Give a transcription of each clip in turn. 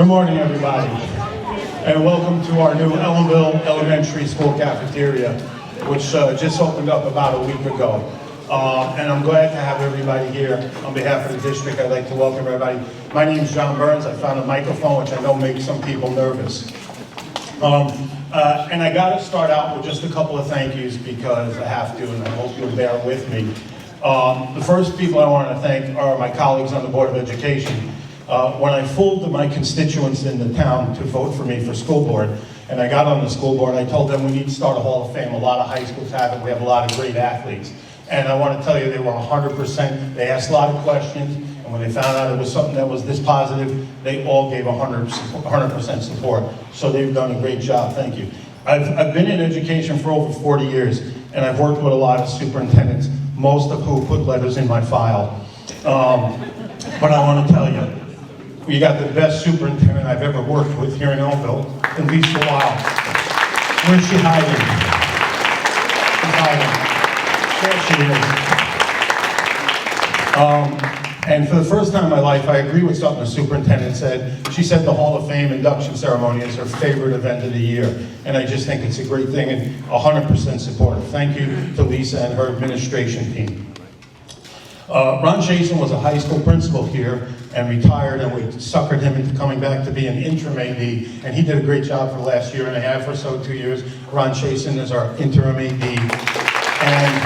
Good morning, everybody, and welcome to our new Ellenville Elementary School cafeteria, which just opened up about a week ago. And I'm glad to have everybody here. On behalf of the district, I'd like to welcome everybody. My name is John Burns. I found a microphone, which I know makes some people nervous. And I got to start out with just a couple of thank yous because I have to, and I hope you'll bear with me. The first people I want to thank are my colleagues on the Board of Education. When I fooled my constituents in the town to vote for me for school board, and I got on the school board, I told them we need to start a Hall of Fame. A lot of high schools have it. We have a lot of great athletes. And I want to tell you, they were 100%. They asked a lot of questions, and when they found out it was something that was this positive, they all gave 100% support. So they've done a great job. Thank you. I've been in education for over 40 years, and I've worked with a lot of superintendents, most of who put letters in my file. But I want to tell you, we got the best superintendent I've ever worked with here in Ellenville, at least for a while. Where's she hiding? She's hiding. There she is. And for the first time in my life, I agree with something the superintendent said. She said the Hall of Fame induction ceremony is her favorite event of the year. And I just think it's a great thing and 100% supportive. Thank you to Lisa and her administration team. Ron Chasen was a high school principal here and retired, and we suckered him into coming back to be an interim AD, and he did a great job for the last year and a half or so, 2 years. Ron Chasen is our interim AD, and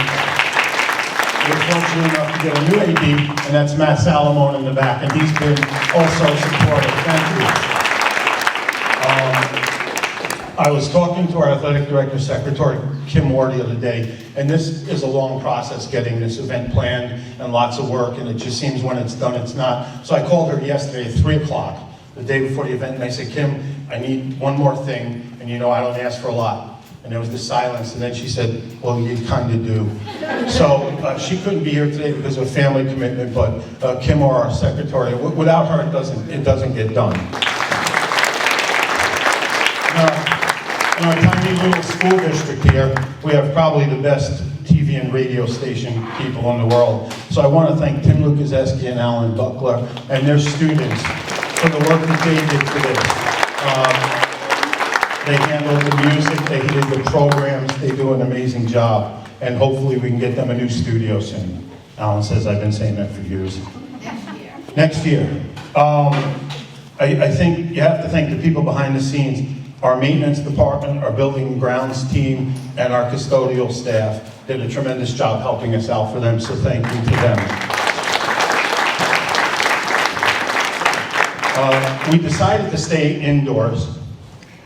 we're fortunate enough to get a new AD, and that's Matt Salamone in the back, and he's been also supportive. Thank you. I was talking to our athletic director, Secretary Kim Moore, the other day, and this is a long process getting this event planned and lots of work, and it just seems when it's done, it's not. So I called her yesterday at 3 o'clock, the day before the event, and I said, Kim, I need one more thing, and you know I don't ask for a lot. And there was this silence, and then she said, well, you kind of do. So she couldn't be here today because of a family commitment, but Kim Moore, our secretary, without her, it doesn't get done. In our tiny little school district here, we have probably the best TV and radio station people in the world. So I want to thank Tim Lukaseski and Alan Buckler and their students for the work that they did today. They handled the music, they did the programs, they do an amazing job. And hopefully we can get them a new studio soon. Alan says I've been saying that for years. Next year. I think you have to thank the people behind the scenes. Our maintenance department, our building and grounds team, and our custodial staff did a tremendous job helping us out for them, so thank you to them. We decided to stay indoors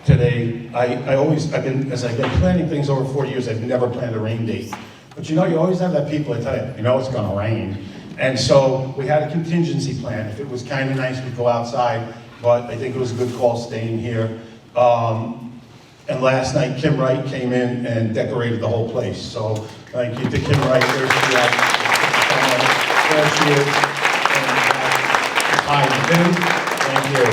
today. As I've been planning things over 40 years, I've never planned a rain date. But you know, you always have that people that tell you, you know it's gonna rain. And so we had a contingency plan. If it was kind of nice, we'd go outside, but I think it was a good call staying here. And last night, Kim Wright came in and decorated the whole place. So thank you to Kim Wright. There she is. There she is. Thank you.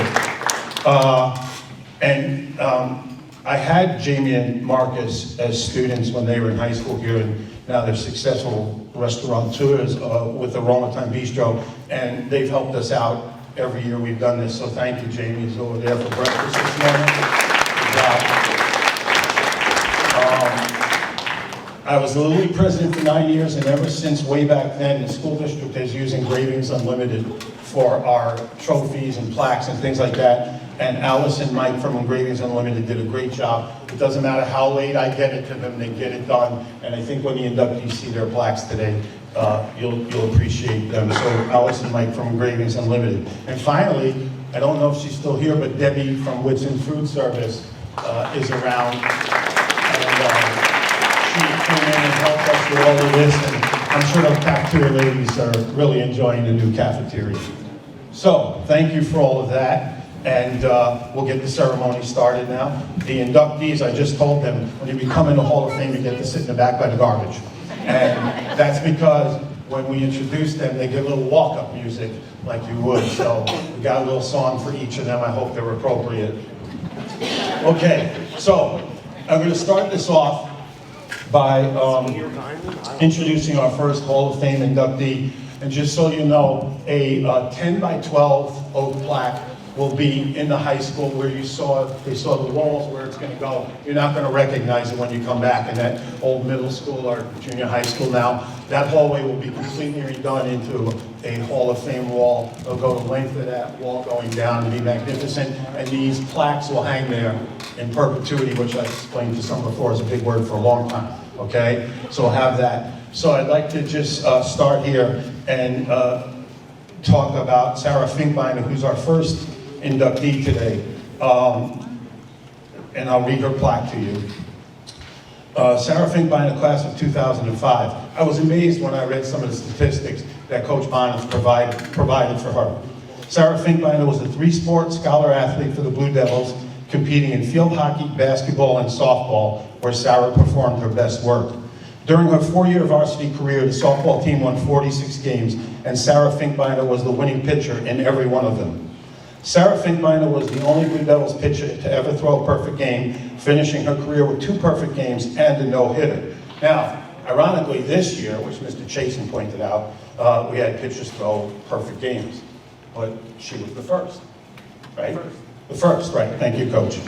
I had Jamie and Marcus as students when they were in high school here, and now they're successful restaurateurs with the Roma Time Bistro, and they've helped us out every year we've done this, so thank you, Jamie. He's over there for breakfast this morning. Good job. I was the Little League president for 9 years, and ever since way back then, the school district is using Engravings Unlimited for our trophies and plaques and things like that. And Alice and Mike from Engravings Unlimited did a great job. It doesn't matter how late I get it to them, they get it done. And I think when the inductees see their plaques today, you'll appreciate them. So Alice and Mike from Engravings Unlimited. And finally, I don't know if she's still here, but Debbie from Whitson Food Service is around. And she came in and helped us with all of this, and I'm sure the cafeteria ladies are really enjoying the new cafeteria. So, thank you for all of that, and we'll get the ceremony started now. The inductees, I just told them, when you become in the Hall of Fame, you get to sit in the back by the garbage. And that's because when we introduce them, they get a little walk-up music like you would. So we got a little song for each of them. I hope they're appropriate. Okay, so I'm going to start this off by introducing our first Hall of Fame inductee. And just so you know, a 10 by 12 oak plaque will be in the high school where they saw the walls where it's going to go. You're not going to recognize it when you come back in that old middle school or junior high school now. That hallway will be completely redone into a Hall of Fame wall. It'll go the length of that wall going down and be magnificent. And these plaques will hang there in perpetuity, which I explained to some before is a big word for a long time. Okay? So we'll have that. So I'd like to just start here and talk about Sarah Finkbeiner, who's our first inductee today. And I'll read her plaque to you. Sarah Finkbeiner, class of 2005. I was amazed when I read some of the statistics that Coach Bonitz provided for her. Sarah Finkbeiner was a three-sport scholar athlete for the Blue Devils, competing in field hockey, basketball, and softball, where Sarah performed her best work. During her 4-year varsity career, the softball team won 46 games, and Sarah Finkbeiner was the winning pitcher in every one of them. Sarah Finkbeiner was the only Blue Devils pitcher to ever throw a perfect game, finishing her career with 2 perfect games and a no-hitter. Now, ironically, this year, which Mr. Chasen pointed out, we had pitchers throw perfect games, but she was the first, right? The first, right. Thank you, Coach.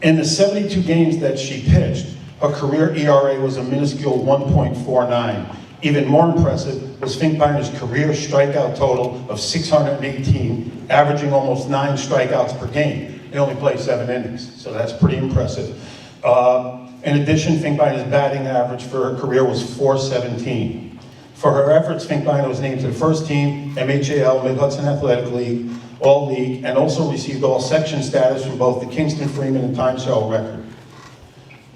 In the 72 games that she pitched, her career ERA was a minuscule 1.49. Even more impressive was Finkbeiner's career strikeout total of 618, averaging almost 9 strikeouts per game. They only played 7 innings, so that's pretty impressive. In addition, Finkbeiner's batting average for her career was .417. For her efforts, Finkbeiner was named to the first team, MHAL, Mid-Hudson Athletic League, All-League, and also received all-section status from both the Kingston Freeman and Times Herald Record.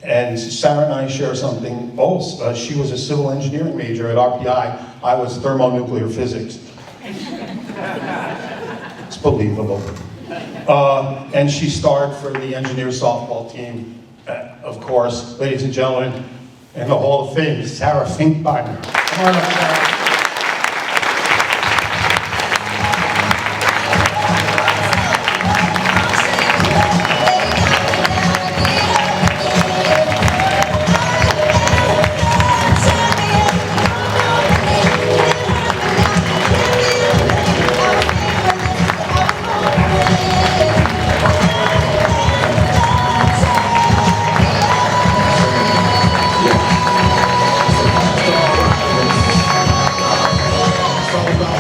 And Sarah and I share something else. She was a civil engineering major at RPI. I was thermonuclear physics. It's believable. And she starred for the Engineers softball team. Of course, ladies and gentlemen, in the Hall of Fame, Sarah Finkbeiner. Come on up, Sarah.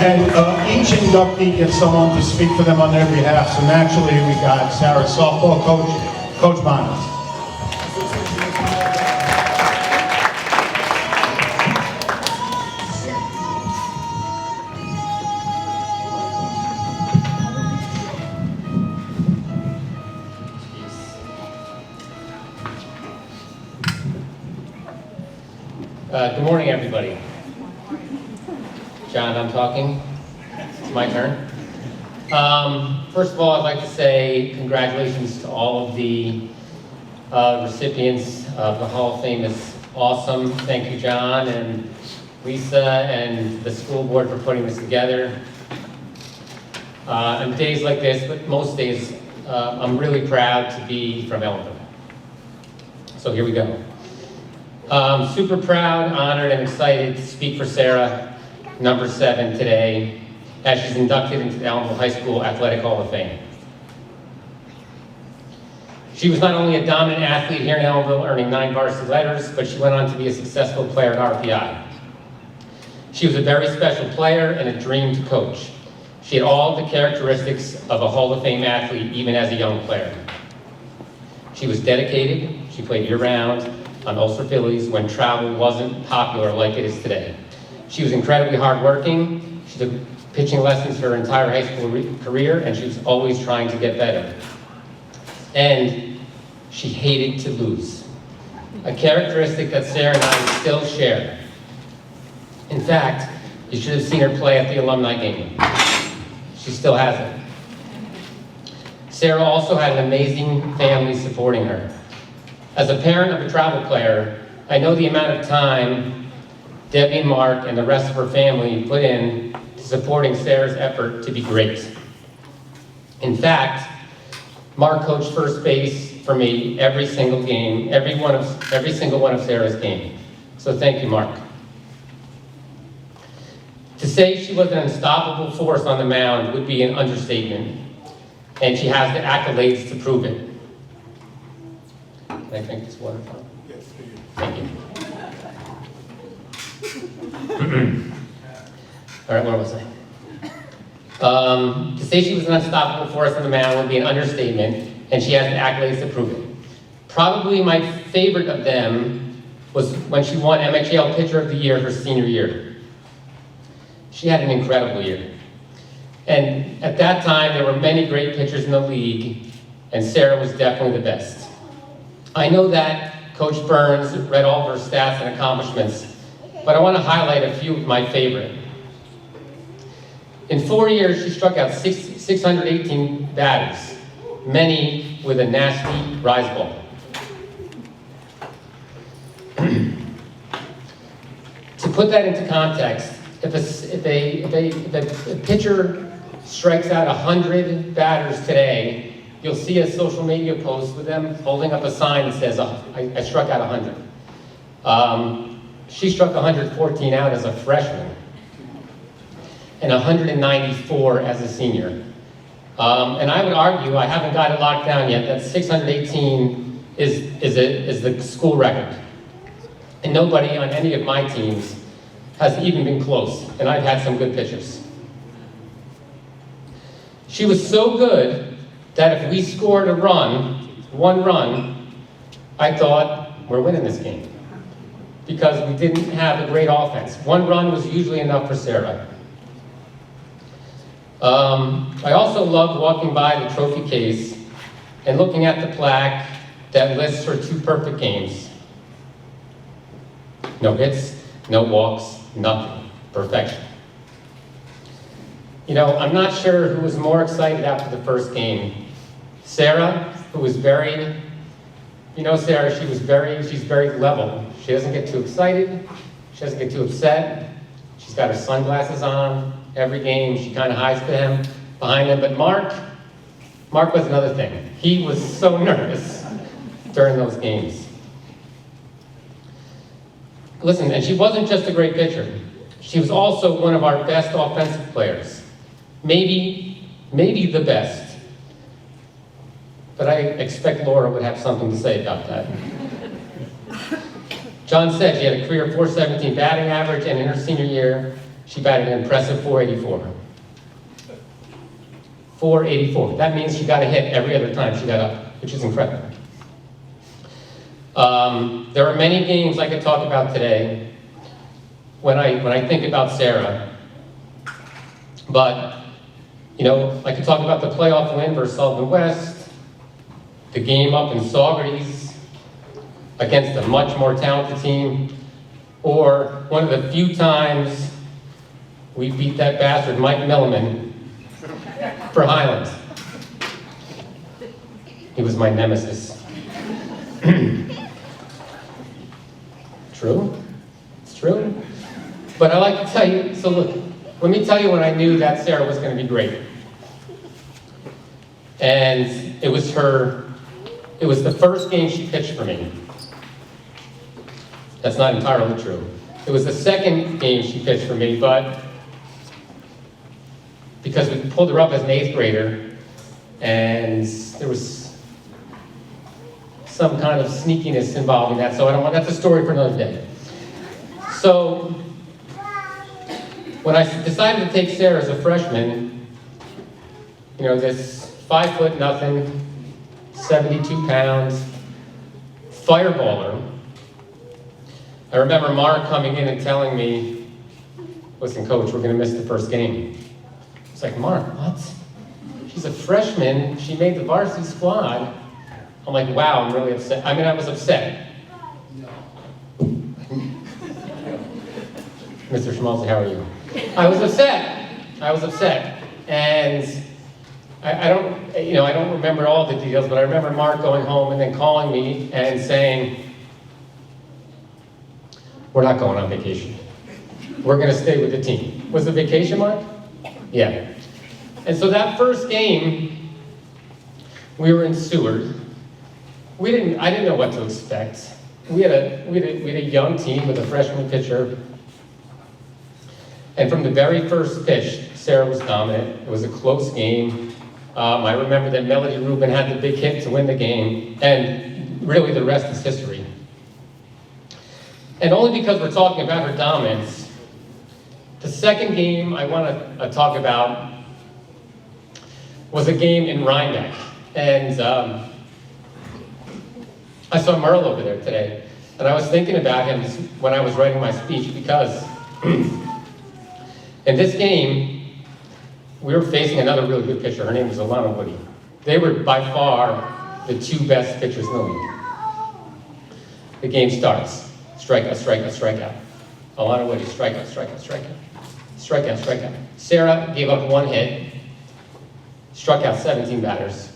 And each inductee gets someone to speak for them on their behalf. So naturally, we got Sarah's softball coach, Coach Bonitz. Good morning, everybody. John, I'm talking. It's my turn. First of all, I'd like to say congratulations to all of the recipients of the Hall of Fame. It's awesome. Thank you, John and Lisa and the school board for putting this together. On days like this, but most days, I'm really proud to be from Ellenville. So here we go. Super proud, honored, and excited to speak for Sarah, number 7 today, as she's inducted into the Ellenville High School Athletic Hall of Fame. She was not only a dominant athlete here in Ellenville, earning 9 varsity letters, but she went on to be a successful player at RPI. She was a very special player and a dream to coach. She had all the characteristics of a Hall of Fame athlete, even as a young player. She was dedicated. She played year-round on Ulster Phillies when travel wasn't popular like it is today. She was incredibly hardworking. She took pitching lessons her entire high school career, and she was always trying to get better. And she hated to lose, a characteristic that Sarah and I still share. In fact, you should have seen her play at the alumni game. She still has it. Sarah also had an amazing family supporting her. As a parent of a travel player, I know the amount of time Debbie and Mark and the rest of her family put in to supporting Sarah's effort to be great. In fact, Mark coached first base for me every single game, every single one of Sarah's games. So thank you, Mark. To say she was an unstoppable force on the mound would be an understatement, and she has the accolades to prove it. Can I drink this water? Yes, for you. Thank you. All right, where was I? To say she was an unstoppable force on the mound would be an understatement, and she has the accolades to prove it. Probably my favorite of them was when she won MHL Pitcher of the Year her senior year. She had an incredible year. And at that time, there were many great pitchers in the league, and Sarah was definitely the best. I know that Coach Burns read all of her stats and accomplishments, but I want to highlight a few of my favorite. In 4 years, she struck out 618 batters, many with a nasty rise ball. To put that into context, if a pitcher strikes out 100 batters today, you'll see a social media post with them holding up a sign that says, I struck out 100. She struck 114 out as a freshman and 194 as a senior. And I would argue, I haven't got it locked down yet, that 618 is the school record. And nobody on any of my teams has even been close, and I've had some good pitchers. She was so good that if we scored one run, I thought, we're winning this game. Because we didn't have a great offense. One run was usually enough for Sarah. I also loved walking by the trophy case and looking at the plaque that lists her 2 perfect games. No hits, no walks, nothing. Perfection. You know, I'm not sure who was more excited after the first game. Sarah, who was very, you know Sarah, she's very level. She doesn't get too excited. She doesn't get too upset. She's got her sunglasses on. Every game, she kind of hides behind them. But Mark was another thing. He was so nervous during those games. Listen, and she wasn't just a great pitcher. She was also one of our best offensive players. Maybe the best. But I expect Laura would have something to say about that. John said she had a career .417 batting average, and in her senior year, she batted an impressive .484. .484. That means she got a hit every other time she got up, which is incredible. There are many games I could talk about today when I think about Sarah. But, you know, I could talk about the playoff win versus Sullivan West, the game up in Saugerties against a much more talented team, or one of the few times we beat that bastard Mike Milliman for Highland. He was my nemesis. True? It's true. But I like to tell you, so look, let me tell you when I knew that Sarah was going to be great. And it was the first game she pitched for me. That's not entirely true. It was the second game she pitched for me, but because we pulled her up as an 8th grader, and there was some kind of sneakiness involved in that, so that's a story for another day. So, when I decided to take Sarah as a freshman, you know, this 5'0", 72 pounds, fireballer, I remember Mark coming in and telling me, listen, coach, we're going to miss the first game. It's like, Mark, what? She's a freshman. She made the varsity squad. I'm like, wow, I'm really upset. I mean, I was upset. Mr. Schmalzi, how are you? I was upset. And I don't remember all the details, but I remember Mark going home and then calling me and saying, we're not going on vacation. We're going to stay with the team. Was it vacation, Mark? Yeah. And so that first game, we were in Seward. I didn't know what to expect. We had a young team with a freshman pitcher. And from the very first pitch, Sarah was dominant. It was a close game. I remember that Melody Rubin had the big hit to win the game, and really the rest is history. And only because we're talking about her dominance, the second game I want to talk about was a game in Rhinebeck. And I saw Merle over there today, and I was thinking about him when I was writing my speech, because in this game, we were facing another really good pitcher. Her name was Alana Woody. They were by far the two best pitchers in the league. The game starts. Strikeout, strikeout, strikeout. Alana Woody, strikeout, strikeout, strikeout. Strikeout, strikeout. Sarah gave up one hit, struck out 17 batters.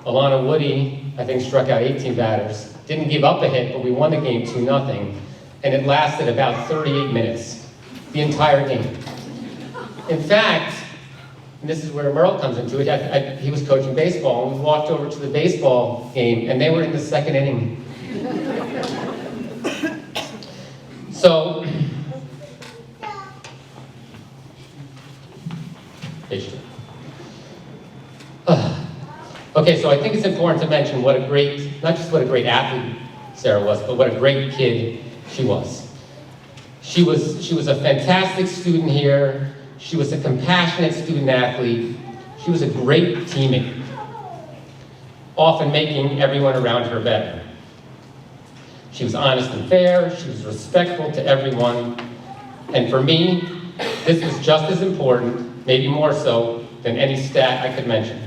Alana Woody, I think, struck out 18 batters. Didn't give up a hit, but we won the game 2-0. And it lasted about 38 minutes, the entire game. In fact, and this is where Merle comes into it, he was coaching baseball, and we walked over to the baseball game, and they were in the second inning. So, page 2. Okay, so I think it's important to mention what a great, not just what a great athlete Sarah was, but what a great kid she was. She was a fantastic student here. She was a compassionate student athlete. She was a great teammate, often making everyone around her better. She was honest and fair. She was respectful to everyone. And for me, this was just as important, maybe more so, than any stat I could mention.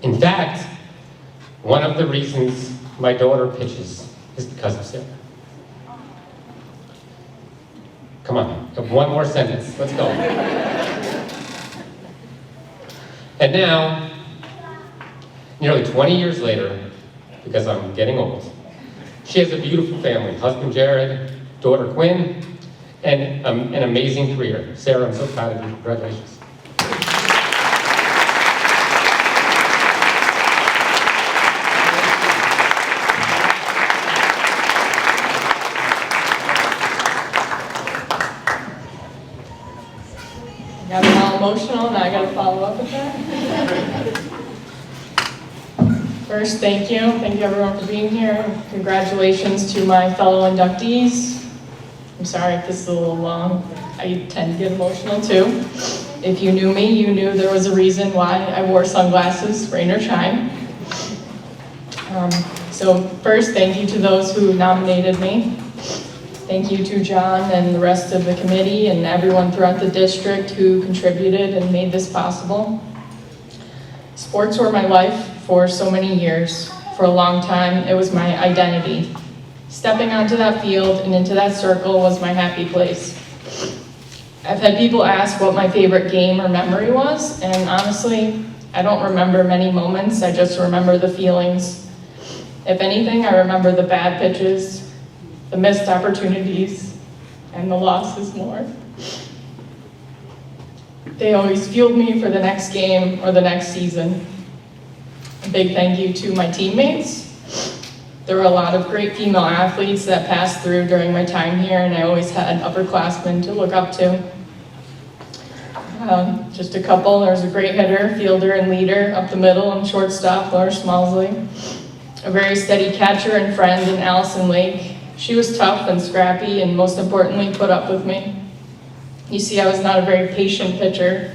In fact, one of the reasons my daughter pitches is because of Sarah. Come on, one more sentence, let's go. And now, nearly 20 years later, because I'm getting old, she has a beautiful family, husband Jared, daughter Quinn, and an amazing career. Sarah, I'm so proud of you, congratulations. Got it all emotional, now I gotta follow up with that. First, thank you. Thank you everyone for being here. Congratulations to my fellow inductees. I'm sorry if this is a little long. I tend to get emotional too. If you knew me, you knew there was a reason why I wore sunglasses, rain or shine. So first, thank you to those who nominated me. Thank you to John and the rest of the committee and everyone throughout the district who contributed and made this possible. Sports were my life for so many years. For a long time, it was my identity. Stepping onto that field and into that circle was my happy place. I've had people ask what my favorite game or memory was, and honestly, I don't remember many moments, I just remember the feelings. If anything, I remember the bad pitches, the missed opportunities, and the losses more. They always fueled me for the next game or the next season. A big thank you to my teammates. There were a lot of great female athletes that passed through during my time here, and I always had upperclassmen to look up to. Just a couple, there was a great hitter, fielder, and leader up the middle, and shortstop, Laura Smalsley. A very steady catcher and friend in Allison Lake. She was tough and scrappy, and most importantly, put up with me. You see, I was not a very patient pitcher.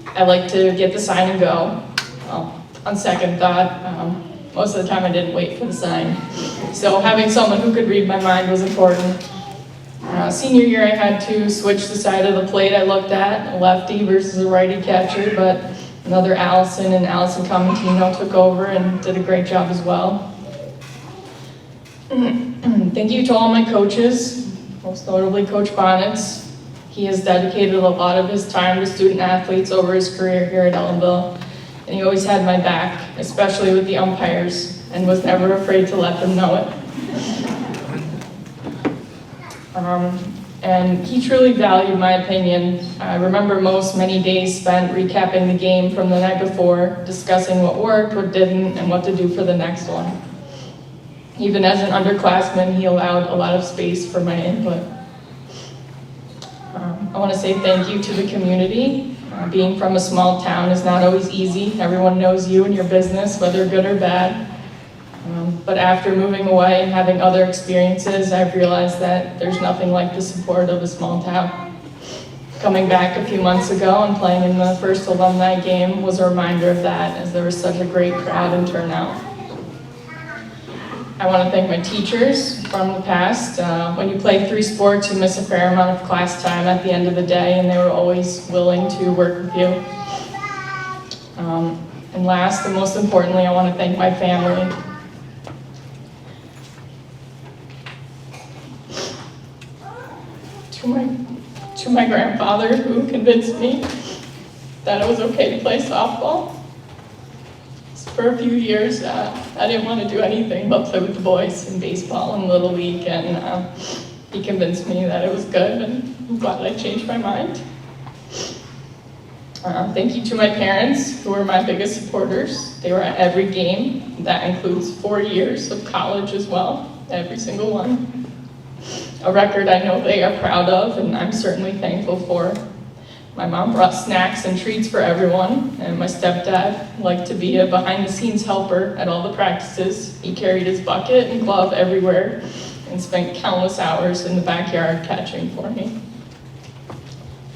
I liked to get the sign and go. Well, on second thought, most of the time I didn't wait for the sign. So having someone who could read my mind was important. Senior year, I had to switch the side of the plate I looked at, a lefty versus a righty catcher, but another Allison and Allison Comentino took over and did a great job as well. Thank you to all my coaches, most notably Coach Bonnets. He has dedicated a lot of his time to student athletes over his career here at Ellenville, and he always had my back, especially with the umpires, and was never afraid to let them know it. And he truly valued my opinion. I remember many days spent recapping the game from the night before, discussing what worked, what didn't, and what to do for the next one. Even as an underclassman, he allowed a lot of space for my input. I want to say thank you to the community. Being from a small town is not always easy. Everyone knows you and your business, whether good or bad. But after moving away and having other experiences, I've realized that there's nothing like the support of a small town. Coming back a few months ago and playing in the first alumni game was a reminder of that, as there was such a great crowd and turnout. I want to thank my teachers from the past. When you play 3 sports, you miss a fair amount of class time at the end of the day, and they were always willing to work with you. And last and most importantly, I want to thank my family. To my grandfather, who convinced me that it was okay to play softball. For a few years, I didn't want to do anything but play with the boys in baseball and Little League, and he convinced me that it was good, and I'm glad I changed my mind. Thank you to my parents, who were my biggest supporters. They were at every game. That includes 4 years of college as well, every single one. A record I know they are proud of, and I'm certainly thankful for. My mom brought snacks and treats for everyone, and my stepdad liked to be a behind-the-scenes helper at all the practices. He carried his bucket and glove everywhere and spent countless hours in the backyard catching for me.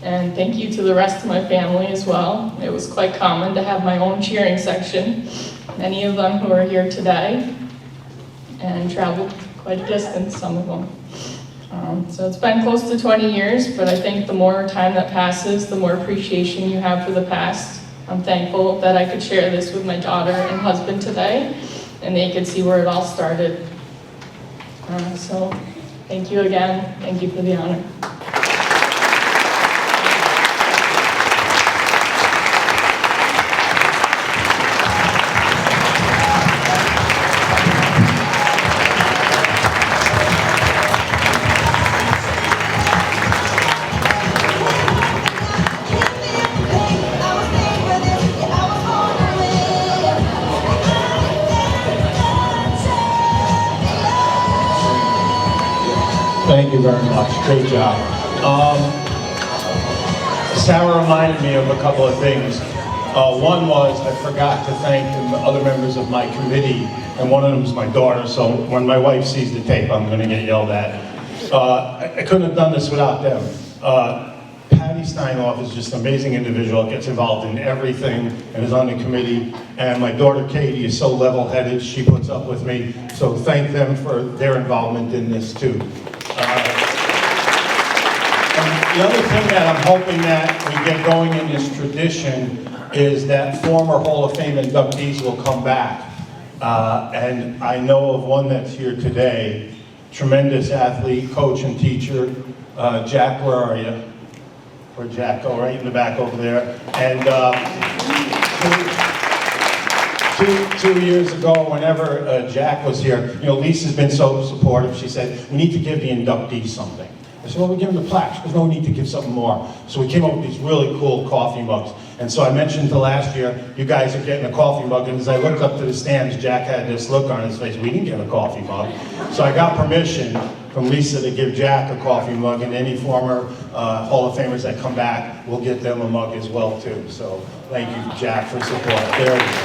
And thank you to the rest of my family as well. It was quite common to have my own cheering section, many of them who are here today, and traveled quite a distance, some of them. So it's been close to 20 years, but I think the more time that passes, the more appreciation you have for the past. I'm thankful that I could share this with my daughter and husband today, and they could see where it all started. So thank you again. Thank you for the honor. Thank you very much. Great job. Sarah reminded me of a couple of things. One was I forgot to thank the other members of my committee, and one of them is my daughter, so when my wife sees the tape, I'm going to get yelled at. I couldn't have done this without them. Patty Steinoff is just an amazing individual, gets involved in everything and is on the committee. And my daughter Katie is so level-headed, she puts up with me. So thank them for their involvement in this too. And the other thing that I'm hoping that we get going in this tradition is that former Hall of Fame inductees will come back. And I know of one that's here today, tremendous athlete, coach, and teacher, Jack, where are you? Where'd Jack go? Right in the back over there. And two years ago, whenever Jack was here, you know, Lisa's been so supportive. She said, we need to give the inductees something. I said, well, we give them the plaques. There's no need to give something more. So we came up with these really cool coffee mugs. And so I mentioned to last year, you guys are getting a coffee mug. And as I looked up to the stands, Jack had this look on his face. We didn't get a coffee mug. So I got permission from Lisa to give Jack a coffee mug, and any former Hall of Famers that come back, we'll get them a mug as well too. So thank you, Jack, for support. There it is.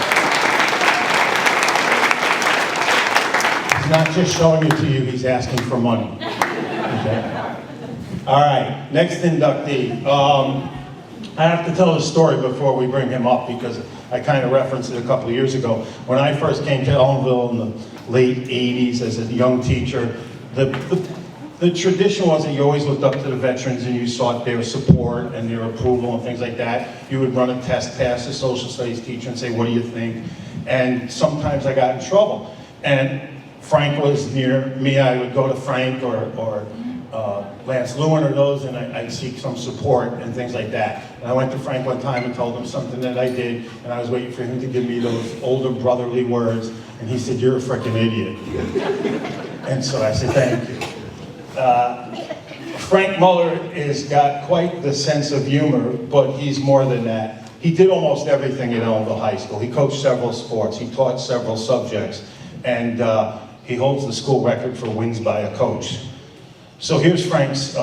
He's not just showing it to you, he's asking for money. Okay. All right, next inductee. I have to tell the story before we bring him up because I kind of referenced it a couple of years ago. When I first came to Ellenville in the late 80s as a young teacher, the tradition was that you always looked up to the veterans and you sought their support and their approval and things like that. You would run a test past the social studies teacher and say, what do you think? And sometimes I got in trouble. And Frank was near me. I would go to Frank or Lance Lewin or those, and I'd seek some support and things like that. And I went to Frank one time and told him something that I did, and I was waiting for him to give me those older brotherly words, and he said, you're a frickin' idiot. And so I said, thank you. Frank Muller has got quite the sense of humor, but he's more than that. He did almost everything at Ellenville High School. He coached several sports, he taught several subjects, and he holds the school record for wins by a coach. So here's Frank's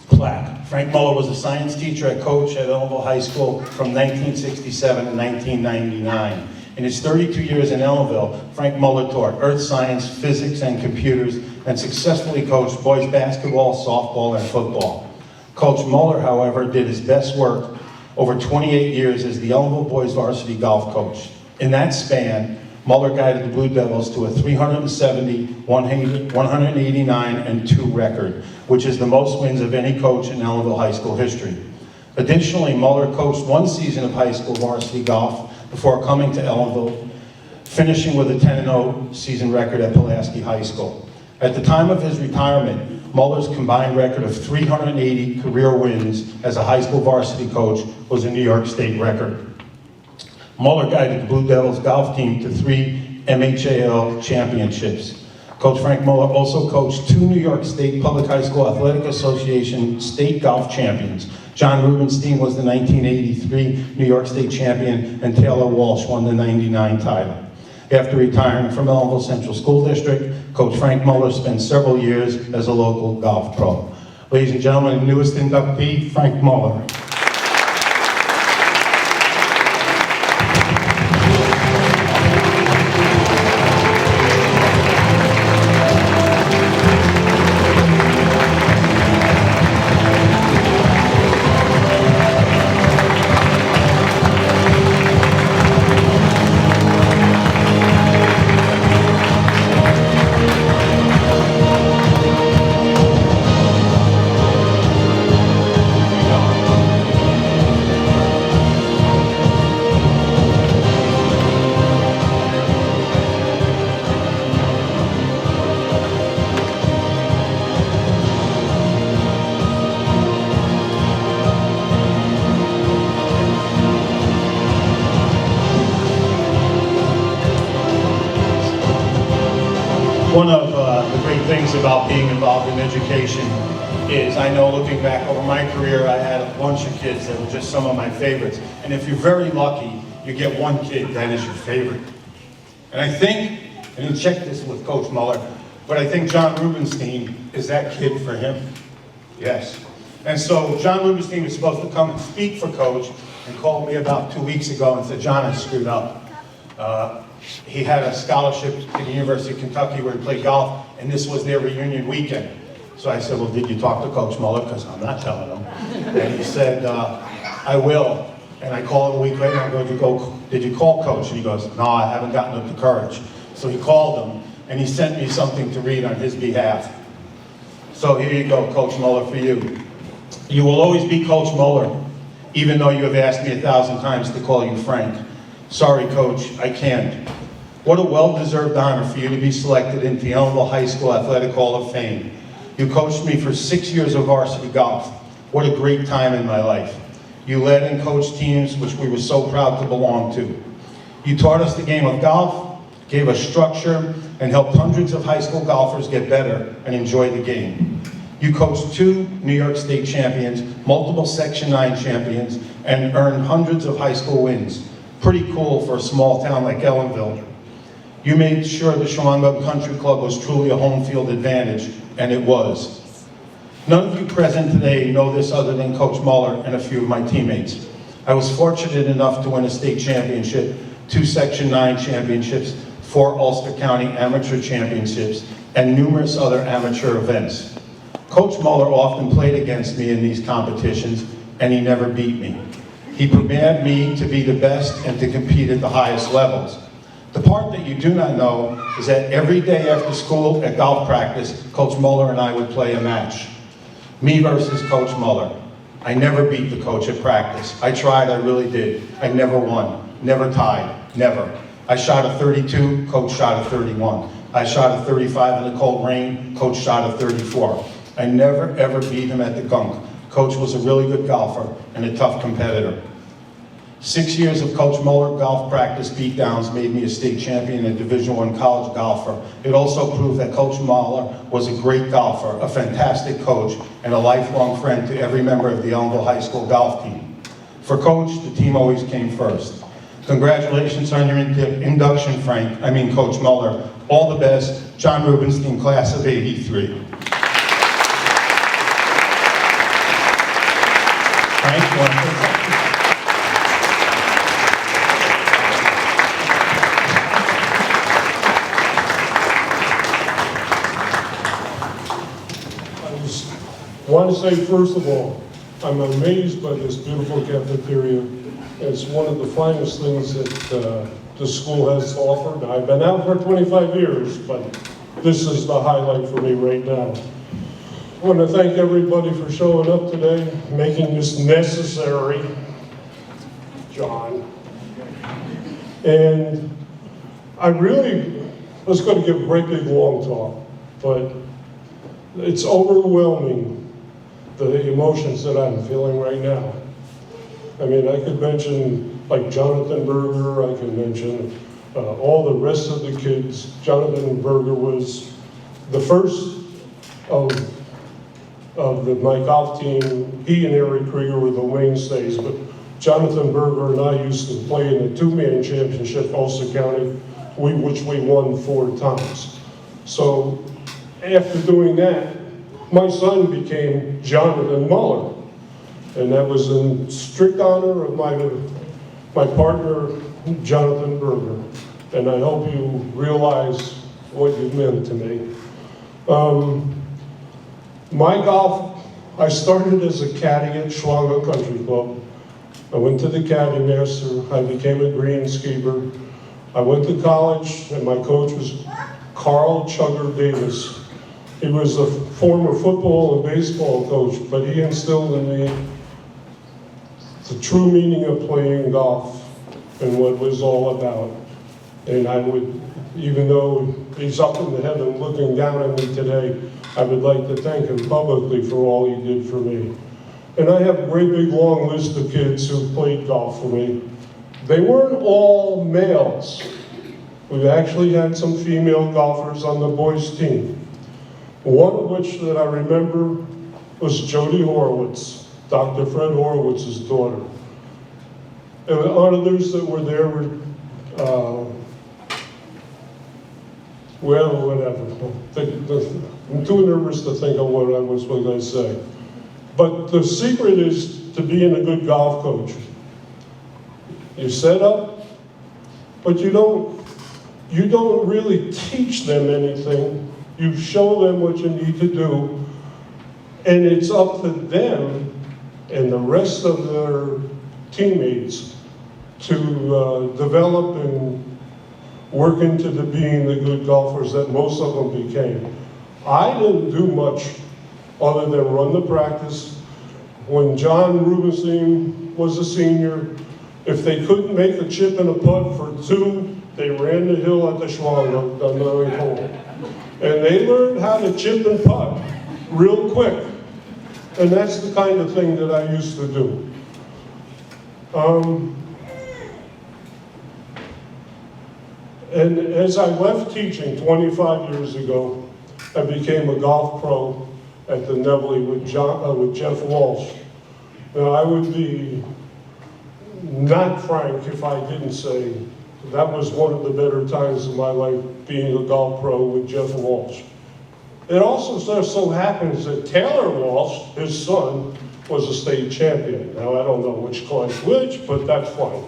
plaque. Frank Muller was a science teacher and coach at Ellenville High School from 1967 to 1999. In his 32 years in Ellenville, Frank Muller taught earth science, physics, and computers, and successfully coached boys basketball, softball, and football. Coach Muller, however, did his best work over 28 years as the Ellenville boys varsity golf coach. In that span, Muller guided the Blue Devils to a 370, 189, and 2 record, which is the most wins of any coach in Ellenville High School history. Additionally, Muller coached 1 season of high school varsity golf before coming to Ellenville, finishing with a 10-0 season record at Pulaski High School. At the time of his retirement, Muller's combined record of 380 career wins as a high school varsity coach was a New York State record. Muller guided the Blue Devils golf team to 3 MHAL championships. Coach Frank Muller also coached 2 New York State Public High School Athletic Association state golf champions. John Rubenstein was the 1983 New York State champion, and Taylor Walsh won the 99 title. After retiring from Ellenville Central School District, Coach Frank Muller spent several years as a local golf pro. Ladies and gentlemen, the newest inductee, Frank Muller. One of the great things about being involved in education is, I know looking back over my career, I had a bunch of kids that were just some of my favorites. And if you're very lucky, you get one kid that is your favorite. And I think, I didn't check this with Coach Muller, but I think John Rubenstein is that kid for him. Yes. And so John Rubenstein was supposed to come and speak for Coach, and called me about 2 weeks ago and said, John, I screwed up. He had a scholarship to the University of Kentucky where he played golf, and this was their reunion weekend. So I said, well, did you talk to Coach Muller? Because I'm not telling him. And he said, I will. And I called him a week later, and I go, did you call Coach? And he goes, no, I haven't gotten up the courage. So he called him, and he sent me something to read on his behalf. So here you go, Coach Muller, for you. You will always be Coach Muller, even though you have asked me 1,000 times to call you Frank. Sorry, Coach, I can't. What a well-deserved honor for you to be selected into the Ellenville High School Athletic Hall of Fame. You coached me for 6 years of varsity golf. What a great time in my life. You led and coached teams which we were so proud to belong to. You taught us the game of golf, gave us structure, and helped hundreds of high school golfers get better and enjoy the game. You coached 2 New York State champions, multiple Section 9 champions, and earned hundreds of high school wins. Pretty cool for a small town like Ellenville. You made sure the Shawangunk Country Club was truly a home field advantage, and it was. None of you present today know this other than Coach Muller and a few of my teammates. I was fortunate enough to win a state championship, 2 Section 9 championships, 4 Ulster County amateur championships, and numerous other amateur events. Coach Muller often played against me in these competitions, and he never beat me. He prepared me to be the best and to compete at the highest levels. The part that you do not know is that every day after school at golf practice, Coach Muller and I would play a match. Me versus Coach Muller. I never beat the coach at practice. I tried, I really did. I never won, never tied, never. I shot a 32, Coach shot a 31. I shot a 35 in the cold rain, Coach shot a 34. I never ever beat him at the gunk. Coach was a really good golfer and a tough competitor. 6 years of Coach Muller golf practice beatdowns made me a state champion and Division I college golfer. It also proved that Coach Muller was a great golfer, a fantastic coach, and a lifelong friend to every member of the Ellenville High School golf team. For Coach, the team always came first. Congratulations on your induction, Coach Muller. All the best, John Rubenstein, class of '83. Frank, you want to say something? I want to say, first of all, I'm amazed by this beautiful cafeteria. It's one of the finest things that the school has to offer. I've been out for 25 years, but this is the highlight for me right now. I want to thank everybody for showing up today, making this necessary, John. And I really was going to give a great big long talk, but it's overwhelming, the emotions that I'm feeling right now. I mean, I could mention like Jonathan Berger, I could mention all the rest of the kids. Jonathan Berger was the first of my golf team. He and Eric Krieger were the mainstays, but Jonathan Berger and I used to play in the two-man championship, Ulster County, which we won 4 times. So after doing that, my son became Jonathan Muller, and that was in strict honor of my partner, Jonathan Berger. And I hope you realize what you meant to me. My golf, I started as a caddy at Schwanger Country Club. I went to the caddy master, I became a greenskeeper. I went to college, and my coach was Carl Chugger Davis. He was a former football and baseball coach, but he instilled in me the true meaning of playing golf and what it was all about. And I would, even though he's up in the heaven looking down at me today, I would like to thank him publicly for all he did for me. And I have a great big long list of kids who played golf for me. They weren't all males. We actually had some female golfers on the boys' team. One of which that I remember was Jody Horowitz, Dr. Fred Horowitz's daughter. And others that were there were, well, whatever. I'm too nervous to think of what I was going to say. But the secret is to being a good golf coach. You set up, but you don't really teach them anything. You show them what you need to do, and it's up to them and the rest of their teammates to develop and work into being the good golfers that most of them became. I didn't do much other than run the practice. When John Rubenstein was a senior, if they couldn't make a chip and a putt for 2, they ran the hill at the Schwanger on the way home. And they learned how to chip and putt real quick. And that's the kind of thing that I used to do. And as I left teaching 25 years ago, I became a golf pro at the Ellenville with Jeff Walsh. Now, I would be not frank if I didn't say that was one of the better times of my life, being a golf pro with Jeff Walsh. It also so happens that Taylor Walsh, his son, was a state champion. Now, I don't know which club's which, but that's fine.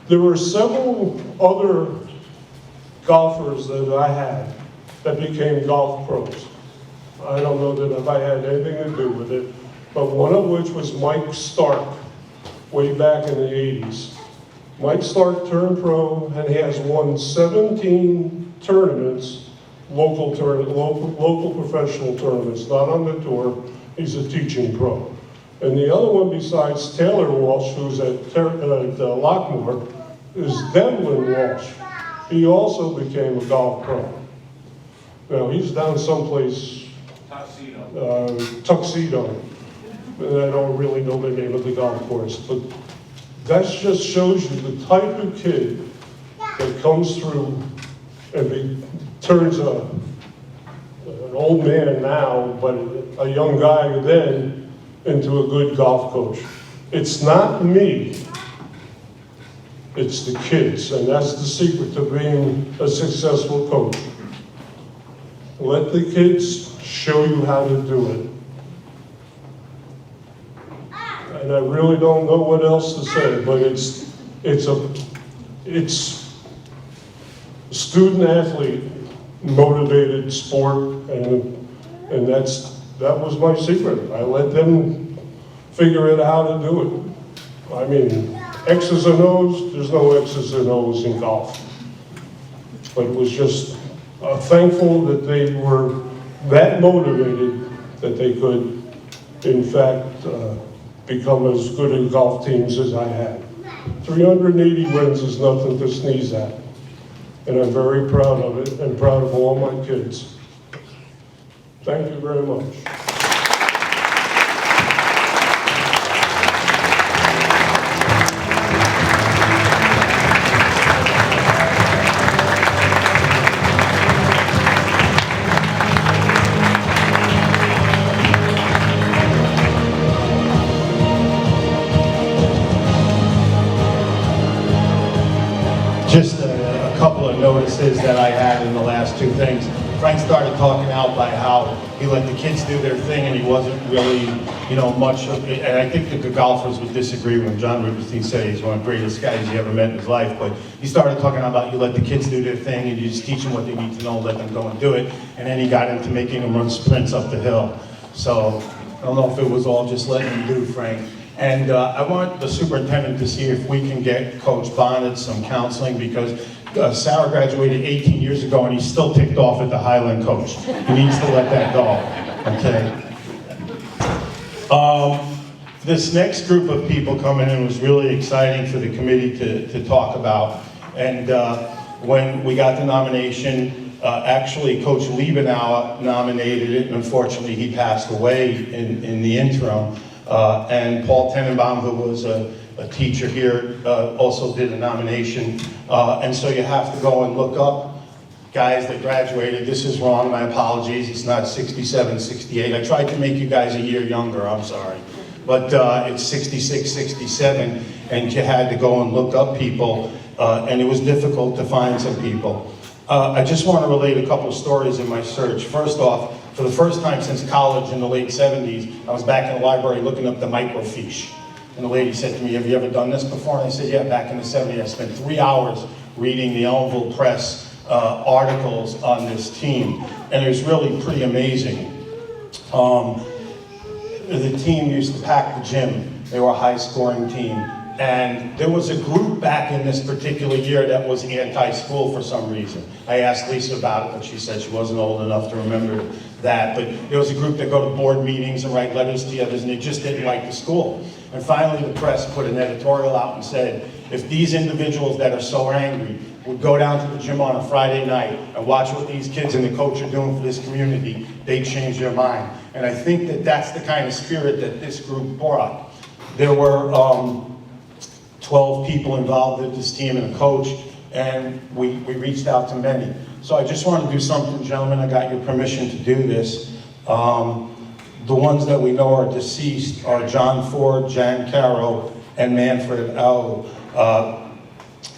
There were several other golfers that I had that became golf pros. I don't know that if I had anything to do with it, but one of which was Mike Stark, way back in the 80s. Mike Stark turned pro, and he has won 17 tournaments, local professional tournaments, not on the tour. He's a teaching pro. And the other one besides Taylor Walsh, who's at Lockmore, is Devlin Walsh. He also became a golf pro. Now, he's down someplace, Tuxedo. and I don't really know the name of the golf course, but that just shows you the type of kid that comes through and turns an old man now, but a young guy then, into a good golf coach. It's not me, it's the kids, and that's the secret to being a successful coach. Let the kids show you how to do it. And I really don't know what else to say, but it's student athlete motivated sport, and that was my secret. I let them figure out how to do it. I mean, X's and O's, there's no X's and O's in golf. But it was just thankful that they were that motivated that they could, in fact, become as good in golf teams as I had. 380 wins is nothing to sneeze at. And I'm very proud of it and proud of all my kids. Thank you very much. Just a couple of notices that I had in the last two things. Frank started talking out by how he let the kids do their thing and he wasn't really, much of it. And I think that the golfers would disagree when John Rubenstein said he's one of the greatest guys he ever met in his life. But he started talking about you let the kids do their thing and you just teach them what they need to know, let them go and do it. And then he got into making them run sprints up the hill. So I don't know if it was all just letting them do, Frank. And I want the superintendent to see if we can get Coach Bonnet some counseling, because Sarah graduated 18 years ago and he's still ticked off at the Highland coach. He needs to let that go, okay? This next group of people coming in was really exciting for the committee to talk about. And when we got the nomination, actually Coach Liebenauer nominated it, and unfortunately he passed away in the interim. And Paul Tenenbaum, who was a teacher here, also did a nomination. And so you have to go and look up guys that graduated. This is wrong, my apologies. It's not 67, 68. I tried to make you guys a year younger, I'm sorry. But it's 66, 67, and you had to go and look up people, and it was difficult to find some people. I just want to relate a couple stories in my search. First off, for the first time since college in the late 70s, I was back in the library looking up the microfiche. And the lady said to me, have you ever done this before? And I said, yeah, back in the 70s. I spent 3 hours reading the Ellenville Press articles on this team. And it was really pretty amazing. The team used to pack the gym. They were a high-scoring team. And there was a group back in this particular year that was anti-school for some reason. I asked Lisa about it, but she said she wasn't old enough to remember that. But there was a group that go to board meetings and write letters to others, and they just didn't like the school. And finally, the press put an editorial out and said, if these individuals that are so angry would go down to the gym on a Friday night and watch what these kids and the coach are doing for this community, they'd change their mind. And I think that that's the kind of spirit that this group brought. There were 12 people involved with this team and a coach, and we reached out to many. So I just want to do something, gentlemen. I got your permission to do this. The ones that we know are deceased are John Ford, Jan Caro, and Manfred Au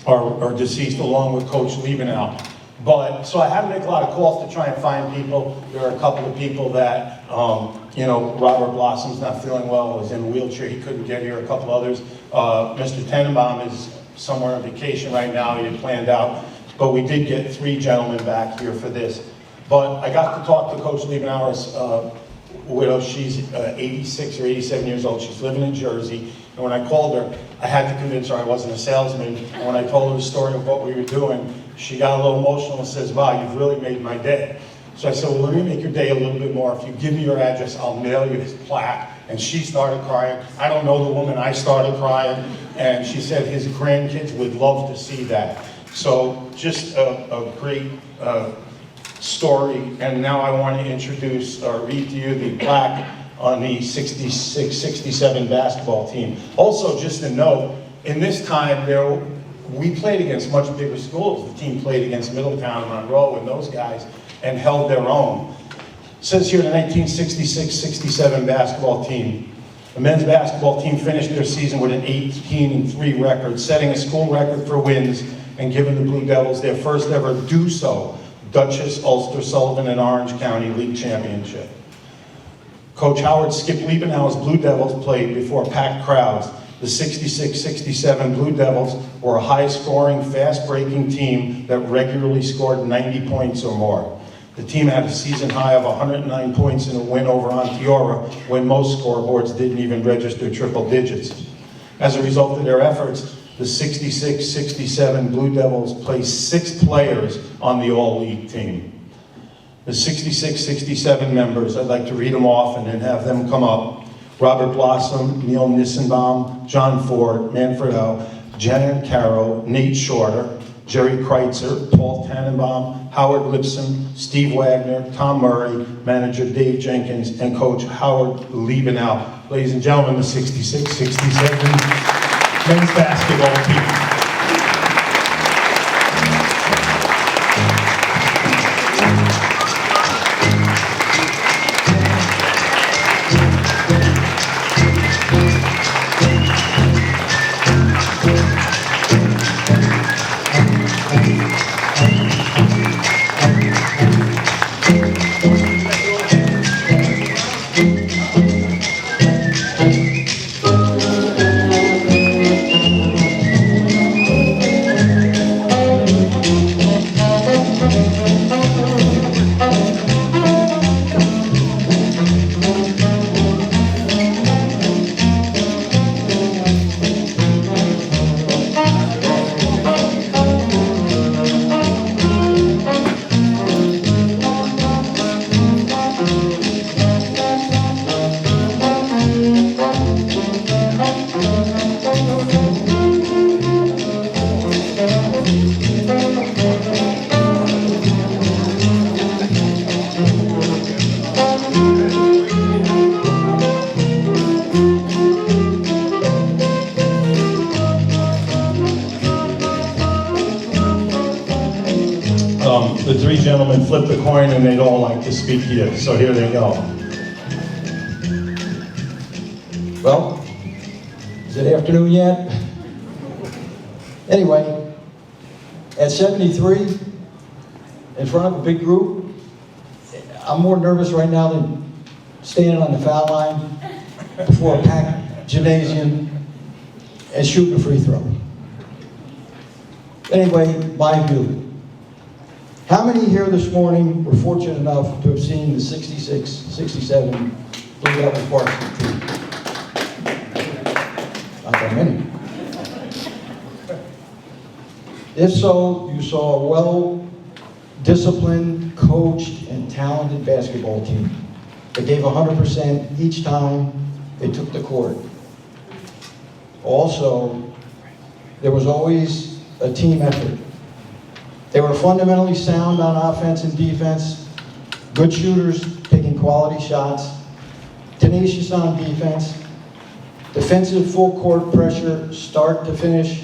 are deceased, along with Coach Liebenau. But, so I had to make a lot of calls to try and find people. There are a couple of people that, Robert Blossom's not feeling well, was in a wheelchair, he couldn't get here, a couple others. Mr. Tenenbaum is somewhere on vacation right now, he had planned out. But we did get 3 gentlemen back here for this. But I got to talk to Coach Liebenauer's widow. She's 86 or 87 years old. She's living in Jersey. And when I called her, I had to convince her I wasn't a salesman. And when I told her the story of what we were doing, she got a little emotional and says, wow, you've really made my day. So I said, well, let me make your day a little bit more. If you give me your address, I'll mail you his plaque. And she started crying. I don't know the woman, I started crying. And she said his grandkids would love to see that. So just a great story. And now I want to introduce, read to you the plaque on the 66-67 basketball team. Also, just a note, in this time, we played against much bigger schools. The team played against Middletown, Monroe, and those guys, and held their own. It says here the 1966-67 basketball team. The men's basketball team finished their season with an 18-3 record, setting a school record for wins and giving the Blue Devils their first ever do-so Dutchess, Ulster, Sullivan, and Orange County League Championship. Coach Howard Skip Liebenau's Blue Devils played before packed crowds. The 66-67 Blue Devils were a high-scoring, fast-breaking team that regularly scored 90 points or more. The team had a season high of 109 points in a win over Onteora when most scoreboards didn't even register triple digits. As a result of their efforts, the 66-67 Blue Devils placed 6 players on the all-league team. The 66-67 members, I'd like to read them off and then have them come up. Robert Blossom, Neil Nissenbaum, John Ford, Manfred O, Janet Caro, Nate Shorter, Jerry Kreitzer, Paul Tannenbaum, Howard Lipson, Steve Wagner, Tom Murray, manager Dave Jenkins, and coach Howard Liebenau. Ladies and gentlemen, the 66-67 men's basketball team. The 3 gentlemen flipped the coin and they'd all like to speak here, so here they go. Well, is it afternoon yet? Anyway, at 73, in front of a big group, I'm more nervous right now than standing on the foul line before a packed gymnasium and shooting a free throw. Anyway, my view. How many here this morning were fortunate enough to have seen the 66-67 Blue Devils varsity team? Not that many. If so, you saw a well-disciplined, coached, and talented basketball team that gave 100% each time they took the court. Also, there was always a team effort. They were fundamentally sound on offense and defense, good shooters taking quality shots, tenacious on defense, defensive full court pressure, start to finish,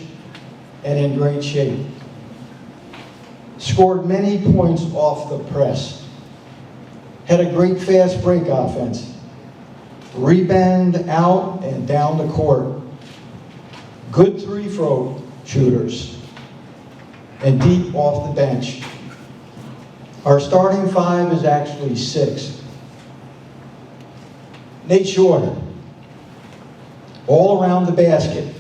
and in great shape. Scored many points off the press. Had a great fast break offense. Rebound out and down the court. Good free-throw shooters. And deep off the bench. Our starting 5 is actually 6. Nate Shorter, all around the basket.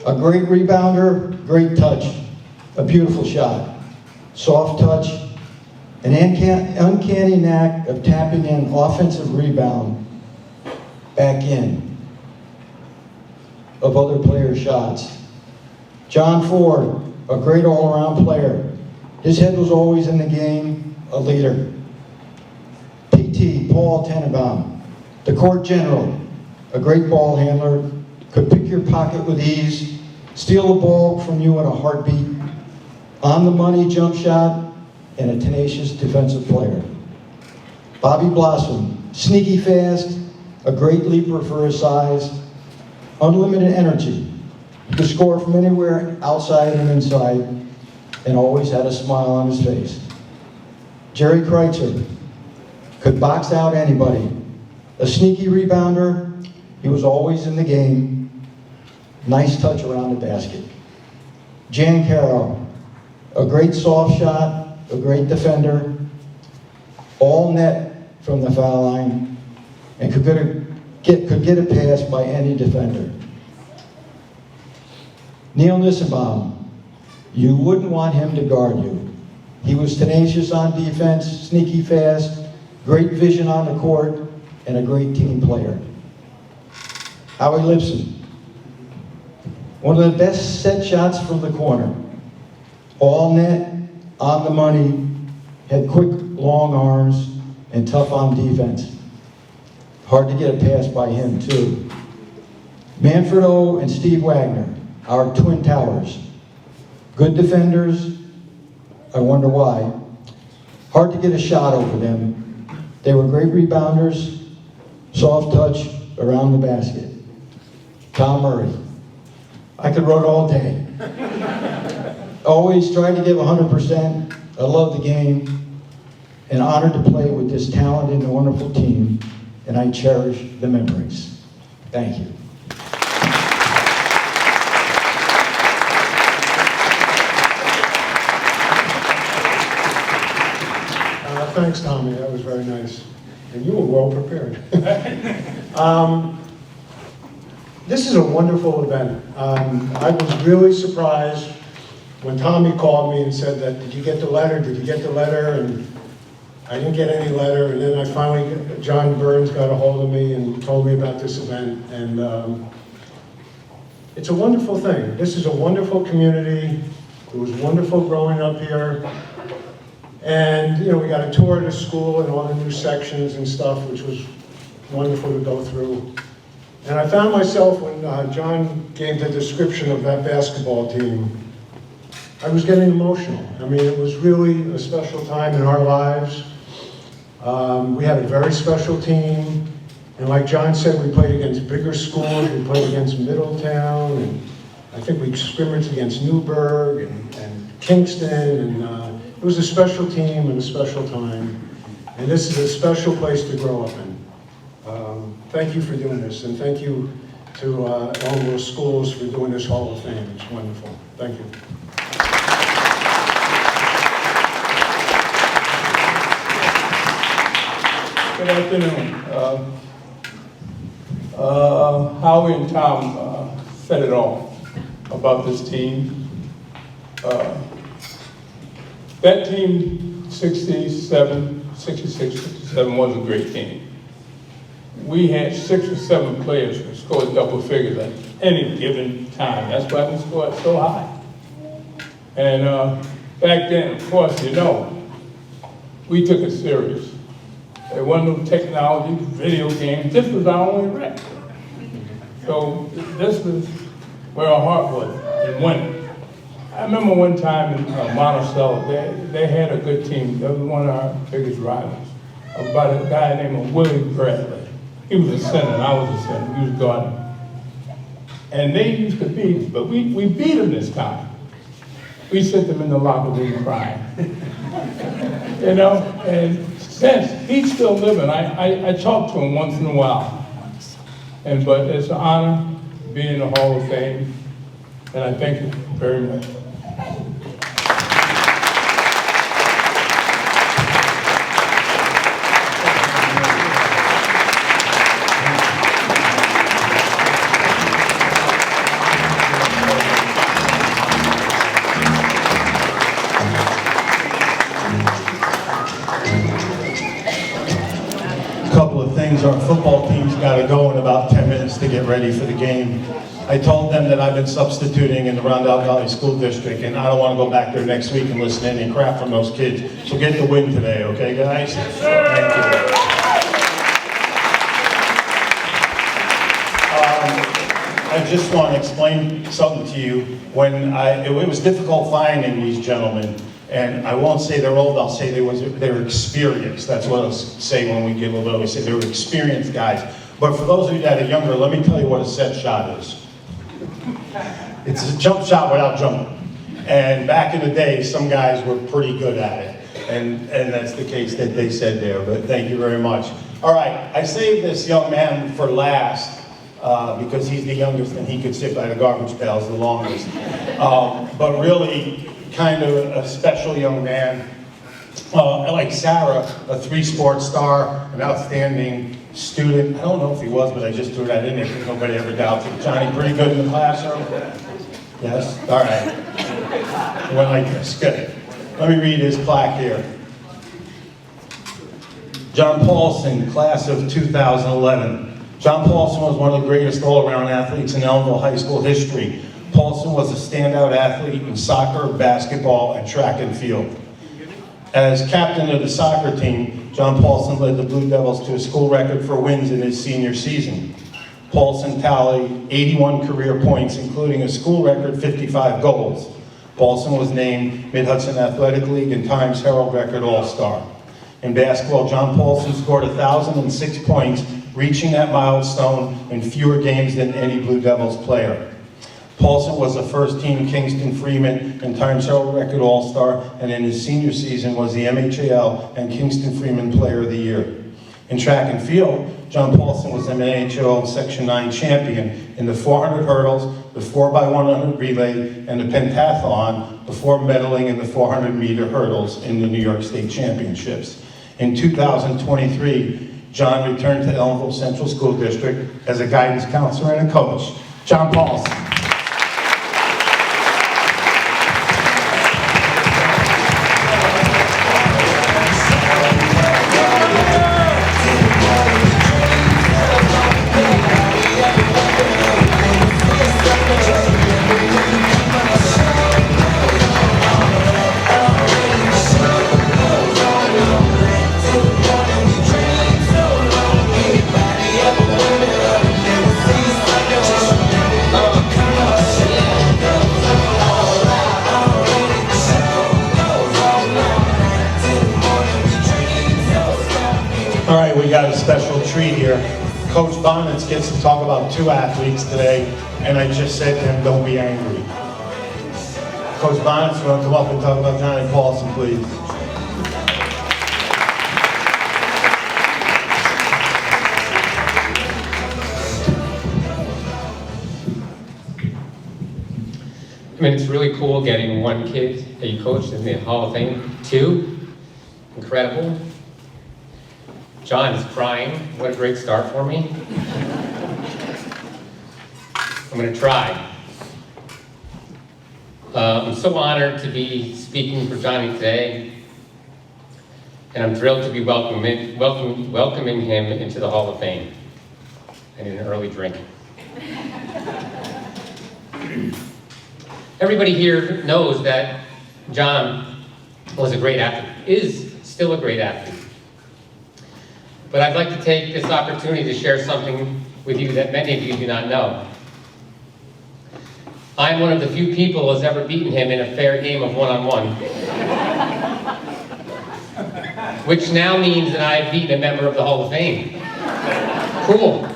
A great rebounder, great touch, a beautiful shot. Soft touch, an uncanny knack of tapping in offensive rebound back in of other players' shots. John Ford, a great all-around player. His head was always in the game, a leader. PT, Paul Tannenbaum, the court general, a great ball handler, could pick your pocket with ease, steal the ball from you in a heartbeat, on-the-money jump shot, and a tenacious defensive player. Bobby Blossom, sneaky fast, a great leaper for his size, unlimited energy. He could score from anywhere outside and inside, and always had a smile on his face. Jerry Kreitzer could box out anybody. A sneaky rebounder, he was always in the game. Nice touch around the basket. Jan Carroll, a great soft shot, a great defender, all net from the foul line, and could get a pass by any defender. Neil Nissenbaum, you wouldn't want him to guard you. He was tenacious on defense, sneaky fast, great vision on the court, and a great team player. Howie Lipson, one of the best set shots from the corner. All net, on the money, had quick, long arms, and tough on defense. Hard to get a pass by him, too. Manfred O. and Steve Wagner, our twin towers. Good defenders, I wonder why. Hard to get a shot over them. They were great rebounders, soft touch around the basket. Tom Murray, I could run all day. Always tried to give 100%. I love the game, and honored to play with this talented and wonderful team, and I cherish the memories. Thank you. Thanks, Tommy. That was very nice. And you were well prepared. This is a wonderful event. I was really surprised when Tommy called me and said that, did you get the letter? Did you get the letter? And I didn't get any letter. And then I finally, John Burns got a hold of me and told me about this event. And it's a wonderful thing. This is a wonderful community. It was wonderful growing up here. And, you know, we got a tour of the school and all the new sections and stuff, which was wonderful to go through. And I found myself, when John gave the description of that basketball team, I was getting emotional. I mean, it was really a special time in our lives. We had a very special team. And like John said, we played against bigger schools. We played against Middletown. And I think we scrimmaged against Newburgh and Kingston. And it was a special team and a special time. And this is a special place to grow up in. Thank you for doing this. And thank you to Ellenville Schools for doing this Hall of Fame. It's wonderful. Thank you. Good afternoon. Howie and Tom said it all about this team. That team, 67, 66, 67, was a great team. We had 6 or 7 players who scored double figures at any given time. That's why we scored so high. And back then, of course, you know, we took it serious. There wasn't no technology, video games. This was our only rec. So this was where our heart was in winning. I remember one time in Monticello, they had a good team. That was one of our biggest rivals. About a guy named Willie Bradley. He was a center, and I was a center. He was guarding. And they used to beat us, but we beat them this time. We sent them in the locker room crying. You know, and since he's still living, I talk to him once in a while. But it's an honor to be in the Hall of Fame, and I thank you very much. Our football team's got to go in about 10 minutes to get ready for the game. I told them that I've been substituting in the Rondout Valley School District, and I don't want to go back there next week and listen to any crap from those kids. So get the win today, okay, guys? Thank you. I just want to explain something to you. When it was difficult finding these gentlemen. And I won't say they're old, I'll say they were experienced. That's what I'll say when we give a little. We say they were experienced guys. But for those of you that are younger, let me tell you what a set shot is. It's a jump shot without jumping. And back in the day, some guys were pretty good at it. And that's the case that they said there, but thank you very much. All right, I saved this young man for last because he's the youngest and he could sit by the garbage pails the longest. But really, kind of a special young man. Like Sarah, a 3-sport star, an outstanding student. I don't know if he was, but I just threw that in there because nobody ever doubts it. Johnny, pretty good in the classroom? Yes? All right. Went like this. Good. Let me read his plaque here. John Paulson, class of 2011. John Paulson was one of the greatest all-around athletes in Ellenville High School history. Paulson was a standout athlete in soccer, basketball, and track and field. As captain of the soccer team, John Paulson led the Blue Devils to a school record for wins in his senior season. Paulson tallied 81 career points, including a school record 55 goals. Paulson was named Mid-Hudson Athletic League and Times Herald Record All-Star. In basketball, John Paulson scored 1,006 points, reaching that milestone in fewer games than any Blue Devils player. Paulson was a first-team Kingston Freeman and Times Herald Record All-Star, and in his senior season was the MHAL and Kingston Freeman Player of the Year. In track and field, John Paulson was an MHAL Section 9 champion in the 400 hurdles, the 4x100 relay, and the pentathlon before medaling in the 400-meter hurdles in the New York State Championships. In 2023, John returned to Ellenville Central School District as a guidance counselor and a coach. John Paulson. All right, we got a special treat here. Coach Bonnets gets to talk about 2 athletes today, and I just said to him, don't be angry. Coach Bonnets, you want to come up and talk about Johnny Paulson, please? I mean, it's really cool getting 1 kid that you coached in the Hall of Fame. 2, incredible. John is crying. What a great start for me. I'm going to try. I'm so honored to be speaking for Johnny today, and I'm thrilled to be welcoming him into the Hall of Fame. I need an early drink. Everybody here knows that John was a great athlete, is still a great athlete. But I'd like to take this opportunity to share something with you that many of you do not know. I'm one of the few people who has ever beaten him in a fair game of one-on-one. Which now means that I've beaten a member of the Hall of Fame. Cool.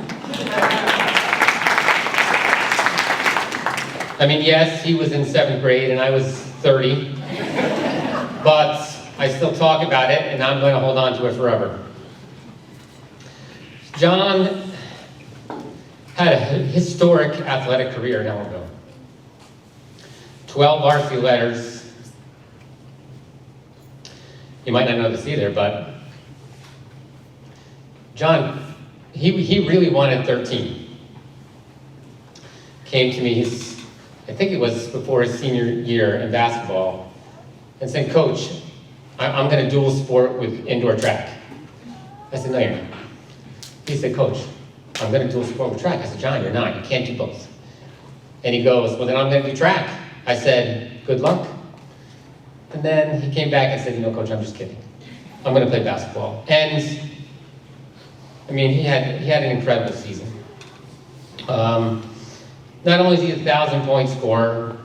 I mean, yes, he was in 7th grade and I was 30, but I still talk about it and I'm going to hold on to it forever. John had a historic athletic career in Ellenville. 12 varsity letters. You might not know this either, but John, he really wanted 13. Came to me, I think it was before his senior year in basketball, and said, Coach, I'm going to dual sport with indoor track. I said, no, you're not. He said, Coach, I'm going to dual sport with track. I said, John, you're not. You can't do both. And he goes, well, then I'm going to do track. I said, good luck. And then he came back and said, you know, Coach, I'm just kidding. I'm going to play basketball. And, I mean, he had an incredible season. Not only is he a 1,000-point scorer,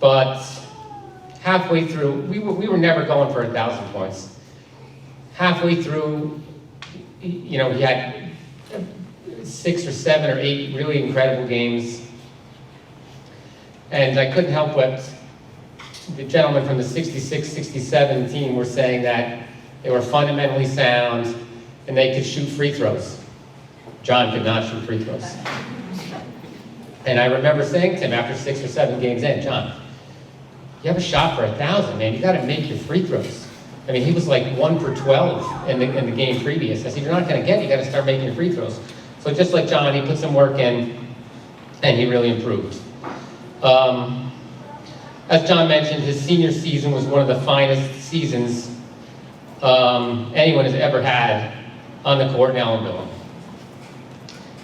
but halfway through, we were never going for 1,000 points. Halfway through, you know, he had 6 or 7 or 8 really incredible games. And I couldn't help but the gentlemen from the 66-67 team were saying that they were fundamentally sound and they could shoot free throws. John could not shoot free throws. And I remember saying to him after 6 or 7 games in, John, you have a shot for 1,000, man. You got to make your free throws. I mean, he was like 1 for 12 in the game previous. I said, you're not going to get it. You got to start making your free throws. So just like John, he put some work in, and he really improved. As John mentioned, his senior season was one of the finest seasons anyone has ever had on the court in Ellenville.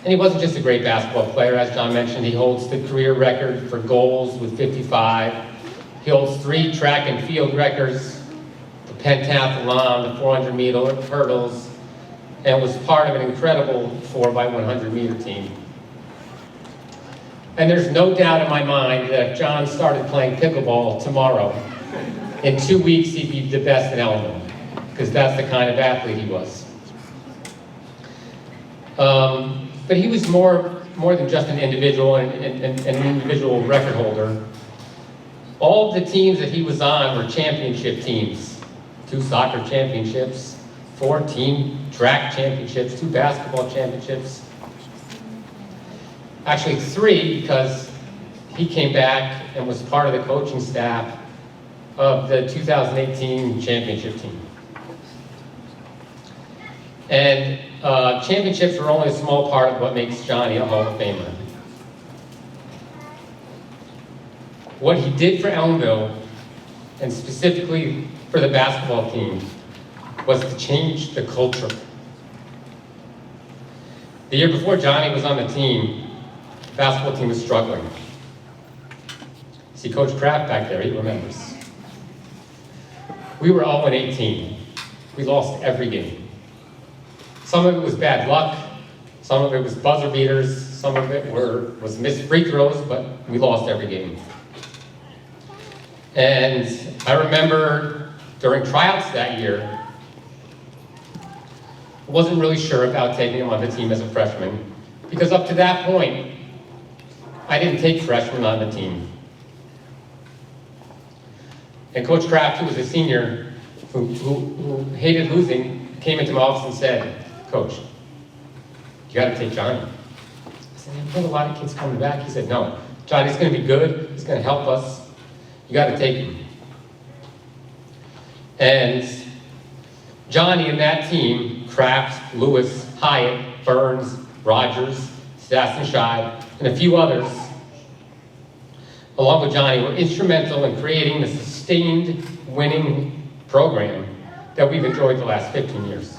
And he wasn't just a great basketball player. As John mentioned, he holds the career record for goals with 55. He holds 3 track and field records, the pentathlon, the 400-meter hurdles, and was part of an incredible 4x100-meter team. And there's no doubt in my mind that if John started playing pickleball tomorrow, in 2 weeks he'd be the best in Ellenville, because that's the kind of athlete he was. But he was more than just an individual and an individual record holder. All of the teams that he was on were championship teams. 2 soccer championships, 4 team track championships, 2 basketball championships. Actually 3, because he came back and was part of the coaching staff of the 2018 championship team. And championships are only a small part of what makes Johnny a Hall of Famer. What he did for Ellenville, and specifically for the basketball team, was to change the culture. The year before Johnny was on the team, the basketball team was struggling. See Coach Kraft back there, he remembers. We were 0-18. We lost every game. Some of it was bad luck, some of it was buzzer beaters, some of it was missed free throws, but we lost every game. And I remember during tryouts that year, I wasn't really sure about taking him on the team as a freshman, because up to that point, I didn't take freshmen on the team. And Coach Kraft, who was a senior, who hated losing, came into my office and said, Coach, you got to take Johnny. I said, I've got a lot of kids coming back. He said, no, Johnny's going to be good. He's going to help us. You got to take him. And Johnny and that team, Kraft, Lewis, Hyatt, Burns, Rogers, Sassenscheid, and a few others, along with Johnny, were instrumental in creating the sustained winning program that we've enjoyed the last 15 years.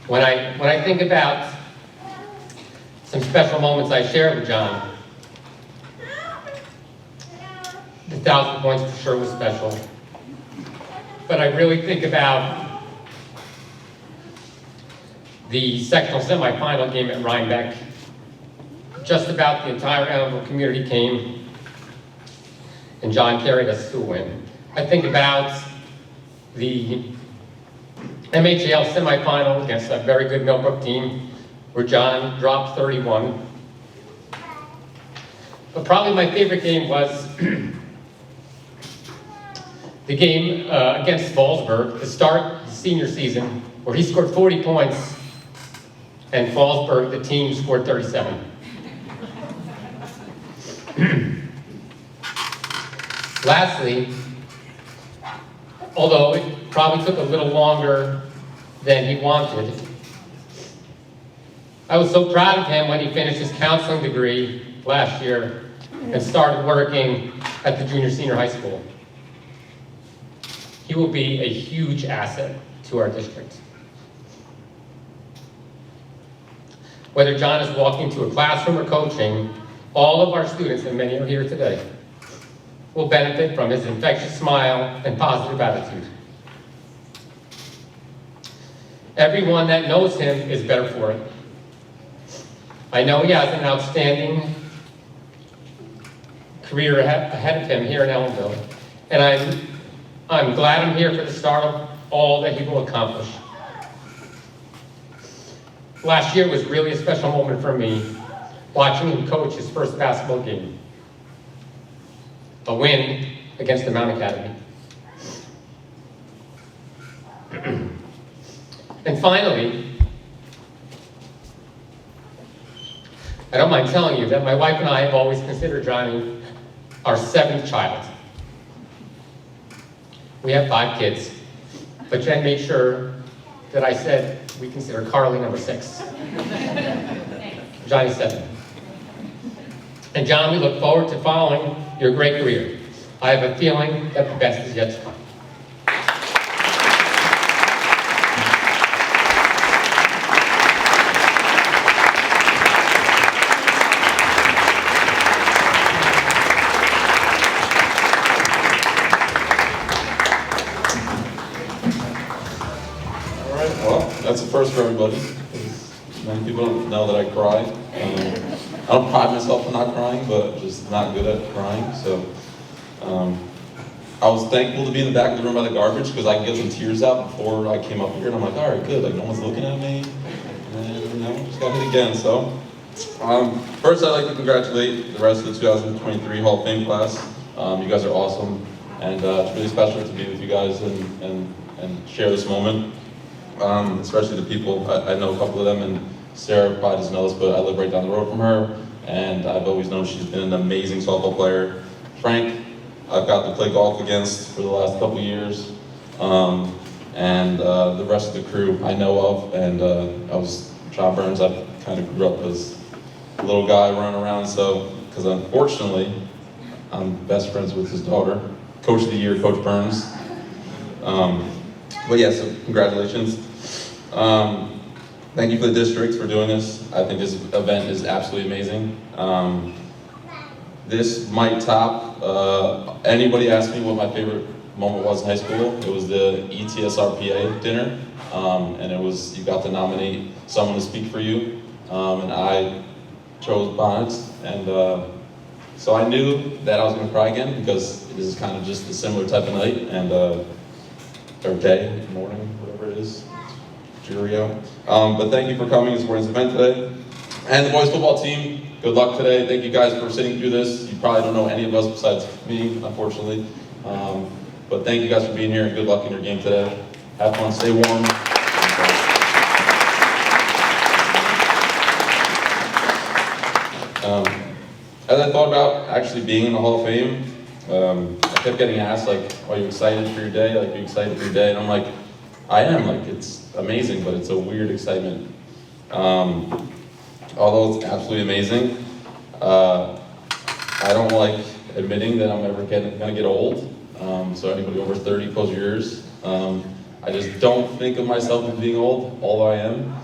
When I think about some special moments I shared with John, the 1,000 points for sure was special. But I really think about the sectional semifinal game at Rhinebeck. Just about the entire Ellenville community came, and John carried us to a win. I think about the MHAL semifinal against a very good Millbrook team, where John dropped 31. But probably my favorite game was the game against Fallsburg to start the senior season, where he scored 40 points, and Fallsburg, the team, scored 37. Lastly, although it probably took a little longer than he wanted, I was so proud of him when he finished his counseling degree last year and started working at the junior senior high school. He will be a huge asset to our district. Whether John is walking to a classroom or coaching, all of our students, and many are here today, will benefit from his infectious smile and positive attitude. Everyone that knows him is better for it. I know he has an outstanding career ahead of him here in Ellenville, and I'm glad I'm here for the start of all that he will accomplish. Last year was really a special moment for me, watching him coach his first basketball game. A win against the Mount Academy. And finally, I don't mind telling you that my wife and I have always considered Johnny our 7th child. We have 5 kids, but Jen made sure that I said we consider Carly number 6. Johnny's 7. And John, we look forward to following your great career. I have a feeling that the best is yet to come. All right, well, that's a first for everybody. Many people don't know that I cry. I don't pride myself on not crying, but just not good at crying. So I was thankful to be in the back of the room by the garbage because I could get some tears out before I came up here, and I'm like, all right, good. Like no one's looking at me, and just got hit again. So first, I'd like to congratulate the rest of the 2023 Hall of Fame class. You guys are awesome, and it's really special to be with you guys and share this moment. Especially the people, I know a couple of them, and Sarah probably doesn't know this, but I live right down the road from her, and I've always known she's been an amazing softball player. Frank, I've got to play golf against for the last couple of years, and the rest of the crew I know of, and John Burns, I kind of grew up as a little guy running around, so, because unfortunately, I'm best friends with his daughter, Coach of the Year, Coach Burns. But yeah, so congratulations. Thank you for the district for doing this. I think this event is absolutely amazing. This might top, anybody asked me what my favorite moment was in high school, it was the ETSRPA dinner. And it was, you got to nominate someone to speak for you. And I chose Bonnets. And so I knew that I was gonna cry again because this is kind of just a similar type of night. And or day, morning, whatever it is, Jurio. But thank you for coming to this morning's event today. And the boys football team, good luck today. Thank you guys for sitting through this. You probably don't know any of us besides me, unfortunately. But thank you guys for being here and good luck in your game today. Have fun, stay warm. As I thought about actually being in the Hall of Fame, I kept getting asked, like, are you excited for your day? Like, are you excited for your day? And I'm like, I am. Like, it's amazing, but it's a weird excitement. Although it's absolutely amazing, I don't like admitting that I'm ever gonna get old. So anybody over 30, close your ears. I just don't think of myself as being old, although I am.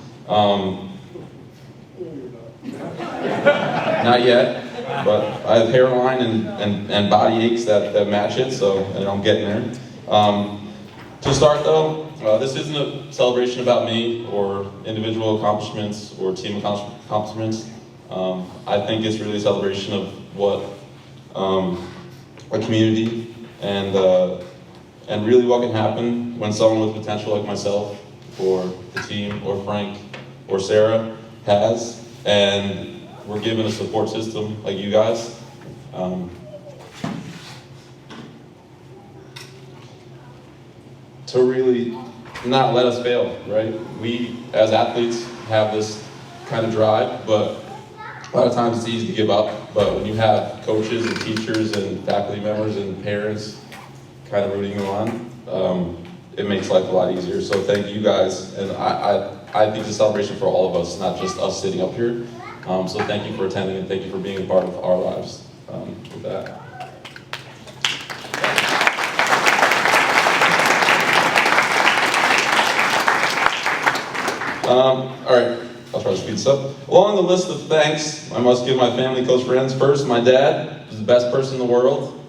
Not yet. But I have hairline and body aches that match it, so and I'm getting there. To start though, this isn't a celebration about me or individual accomplishments or team accomplishments. I think it's really a celebration of what a community and really what can happen when someone with potential like myself or the team or Frank or Sarah has, and we're given a support system like you guys. To really not let us fail, right? We, as athletes, have this kind of drive, but a lot of times it's easy to give up. But when you have coaches and teachers and faculty members and parents kind of rooting you on, it makes life a lot easier. So thank you guys, and I think it's a celebration for all of us, not just us sitting up here. So thank you for attending and thank you for being a part of our lives with that. All right, I'll try to speed this up. Along the list of thanks, I must give my family, close friends first. My dad is the best person in the world.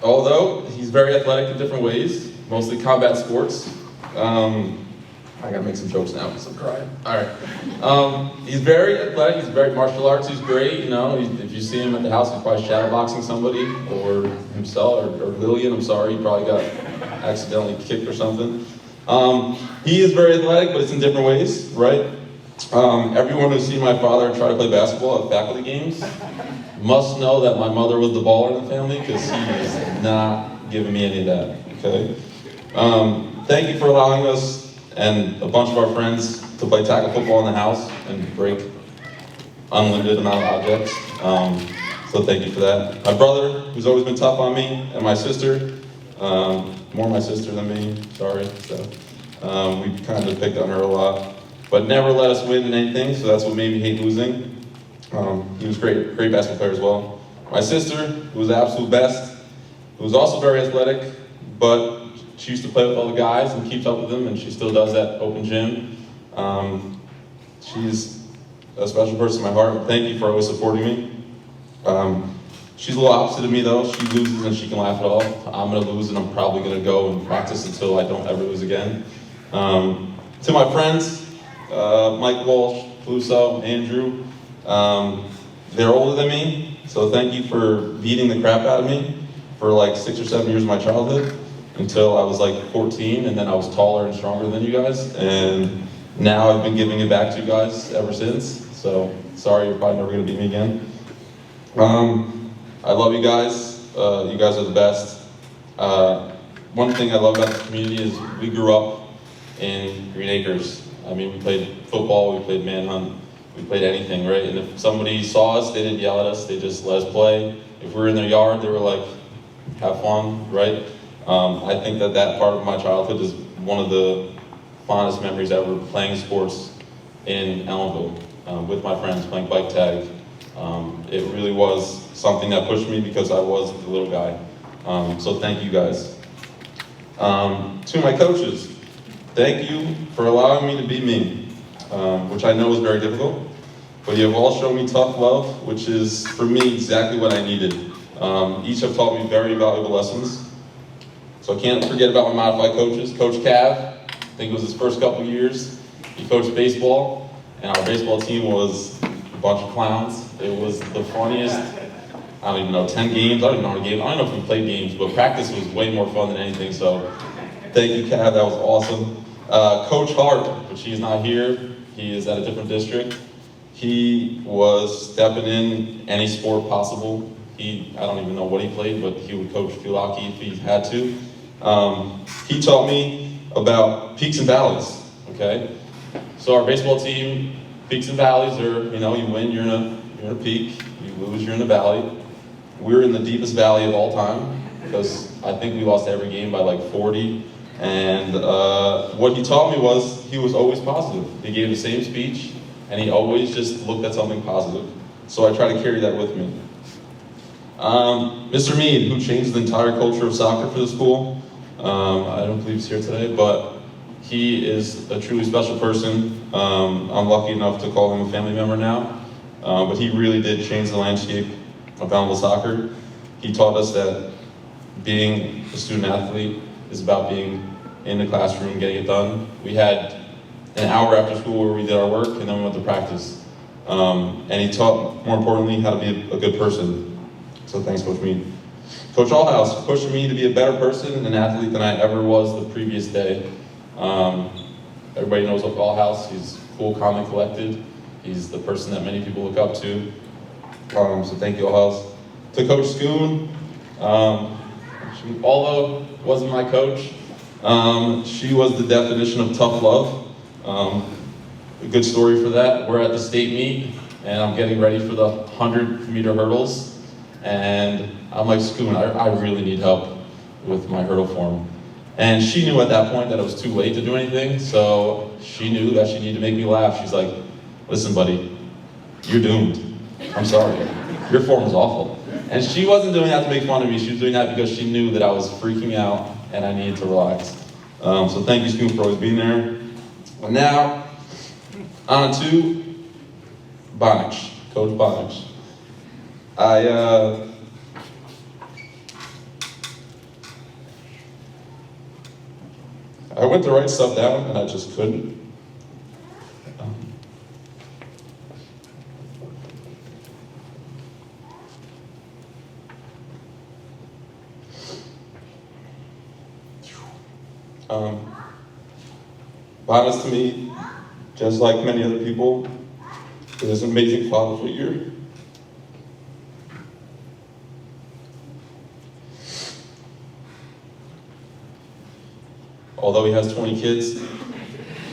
Although he's very athletic in different ways, mostly combat sports. I gotta make some jokes now because I'm crying. All right. He's very athletic. He's very martial arts. He's great. You know, if you see him at the house, he's probably shadowboxing somebody or himself or Lillian. I'm sorry, he probably got accidentally kicked or something. He is very athletic, but it's in different ways, right? Everyone who's seen my father try to play basketball at faculty games must know that my mother was the baller in the family because he is not giving me any of that. Okay. Thank you for allowing us and a bunch of our friends to play tackle football in the house and break unlimited amount of objects. So thank you for that. My brother, who's always been tough on me, and my sister, more my sister than me, sorry. So we kind of picked on her a lot, but never let us win in anything, so that's what made me hate losing. He was great basketball player as well. My sister, who was the absolute best, who was also very athletic, but she used to play with all the guys and keeps up with them, and she still does that open gym. She's a special person in my heart. Thank you for always supporting me. She's a little opposite of me though. She loses and she can laugh it off. I'm gonna lose and I'm probably gonna go and practice until I don't ever lose again. To my friends, Mike Walsh, Pluso, Andrew, they're older than me, so thank you for beating the crap out of me for like 6 or 7 years of my childhood until I was like 14, and then I was taller and stronger than you guys, and now I've been giving it back to you guys ever since, so sorry, you're probably never gonna beat me again. I love you guys. You guys are the best. One thing I love about this community is we grew up in Green Acres. I mean, we played football, we played manhunt, we played anything, right? And if somebody saw us, they didn't yell at us, they just let us play. If we were in their yard, they were like, have fun, right? I think that part of my childhood is one of the fondest memories ever, playing sports in Ellenville with my friends, playing bike tag. It really was something that pushed me because I was the little guy. So thank you guys. To my coaches, thank you for allowing me to be me, which I know is very difficult, but you have all shown me tough love, which is, for me, exactly what I needed. Each have taught me very valuable lessons. So I can't forget about my modified coaches. Coach Cav, I think it was his first couple years, he coached baseball, and our baseball team was a bunch of clowns. It was the funniest, I don't even know, 10 games, I don't even know how many games, I don't know if we played games, but practice was way more fun than anything, so thank you, Cav, that was awesome. Coach Hart, but he's not here, he is at a different district. He was stepping in any sport possible. I don't even know what he played, but he would coach field hockey if he had to. He taught me about peaks and valleys, okay? So our baseball team, peaks and valleys are, you know, you win, you're in a peak, you lose, you're in a valley. We're in the deepest valley of all time, because I think we lost every game by like 40. And what he taught me was, he was always positive. He gave the same speech, and he always just looked at something positive. So I try to carry that with me. Mr. Mead, who changed the entire culture of soccer for the school. I don't believe he's here today, but he is a truly special person. I'm lucky enough to call him a family member now, but he really did change the landscape of Ellenville soccer. He taught us that being a student athlete is about being in the classroom, getting it done. We had an hour after school where we did our work, and then we went to practice. And he taught, more importantly, how to be a good person. So thanks, Coach Mead. Coach Allhouse pushed me to be a better person and an athlete than I ever was the previous day. Everybody knows of Allhouse. He's cool, calm, and collected. He's the person that many people look up to. So thank you, Allhouse. To Coach Schoon, although wasn't my coach, she was the definition of tough love. A good story for that. We're at the state meet, and I'm getting ready for the 100-meter hurdles. And I'm like, Schoon, I really need help with my hurdle form. And she knew at that point that it was too late to do anything, so she knew that she needed to make me laugh. She's like, listen, buddy, you're doomed. I'm sorry. Your form is awful. And she wasn't doing that to make fun of me. She was doing that because she knew that I was freaking out and I needed to relax. So thank you, Schoon, for always being there. And now, on to Bonich, Coach Bonich. I, 1 I went to write stuff down and I just couldn't. Bonus to me, just like many other people, is an amazing father figure. Although he has 20 kids,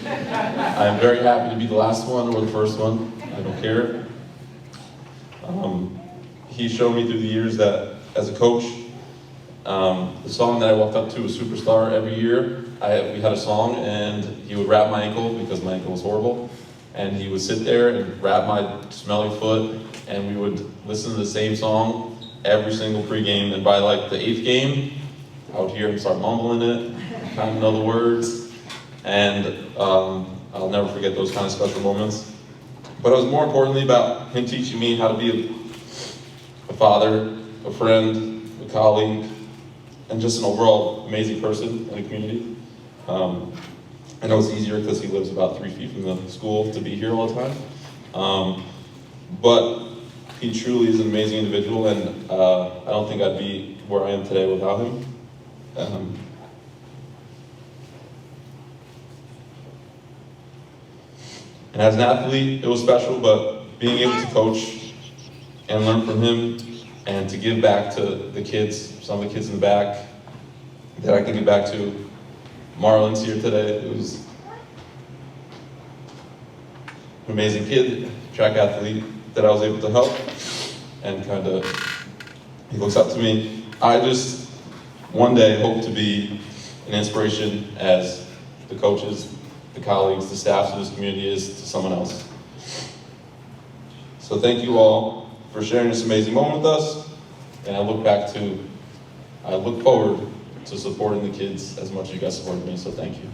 I am very happy to be the last one or the first one. I don't care. He showed me through the years that as a coach, the song that I walked up to was Superstar every year. We had a song and he would wrap my ankle because my ankle was horrible. And he would sit there and wrap my smelly foot and we would listen to the same song every single pregame. And by like the 8th game, I would hear him start mumbling it, kind of know the words. And I'll never forget those kind of special moments. But it was more importantly about him teaching me how to be a father, a friend, a colleague, and just an overall amazing person in the community. I know it's easier because he lives about 3 feet from the school to be here all the time. But he truly is an amazing individual, and I don't think I'd be where I am today without him. And as an athlete, it was special, but being able to coach and learn from him and to give back to the kids, some of the kids in the back, that I can give back to. Marlon's here today, who's an amazing kid, track athlete that I was able to help, and kind of, he looks up to me. I just, one day, hope to be an inspiration as the coaches, the colleagues, the staffs of this community is to someone else. So thank you all for sharing this amazing moment with us, and I look forward to supporting the kids as much as you guys supported me, so thank you.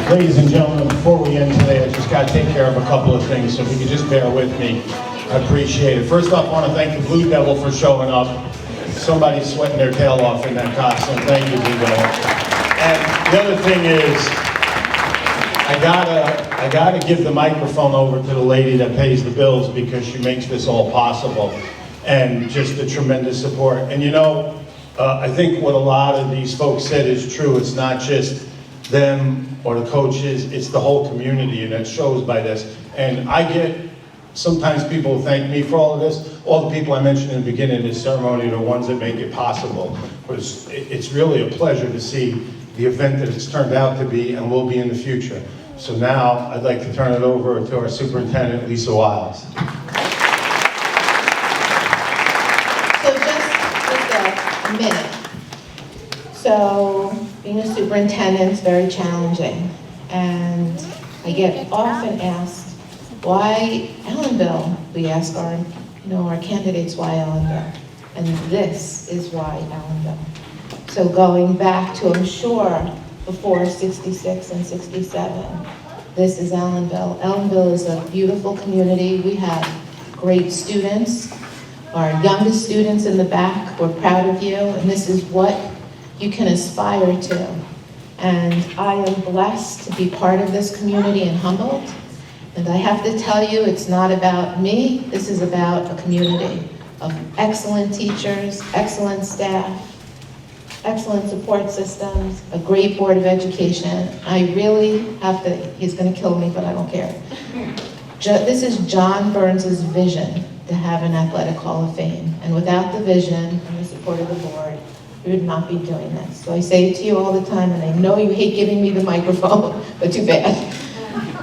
Ladies and gentlemen, before we end today, I just got to take care of a couple of things, so if you could just bear with me, I appreciate it. First off, I want to thank the Blue Devil for showing up. Somebody's sweating their tail off in that costume. Thank you, Blue Devil. And the other thing is, I gotta give the microphone over to the lady that pays the bills because she makes this all possible, and just the tremendous support. And you know, I think what a lot of these folks said is true. It's not just them or the coaches, it's the whole community, and it shows by this. And sometimes people thank me for all of this. All the people I mentioned in the beginning of this ceremony are the ones that make it possible. But it's really a pleasure to see the event that it's turned out to be and will be in the future. So now I'd like to turn it over to our superintendent, Lisa Wiles. So just a minute. So being a superintendent is very challenging, and I get often asked, why Ellenville? We ask our candidates why Ellenville, and this is why Ellenville. So going back to, I'm sure, before 66 and 67, this is Ellenville. Ellenville is a beautiful community. We have great students. Our youngest students in the back, we're proud of you, and this is what you can aspire to. And I am blessed to be part of this community and humbled. And I have to tell you, it's not about me. This is about a community of excellent teachers, excellent staff, excellent support systems, a great Board of Education. I really have to, he's going to kill me, but I don't care. This is John Burns' vision to have an athletic Hall of Fame. And without the vision and the support of the board, we would not be doing this. So I say it to you all the time, and I know you hate giving me the microphone, but too bad.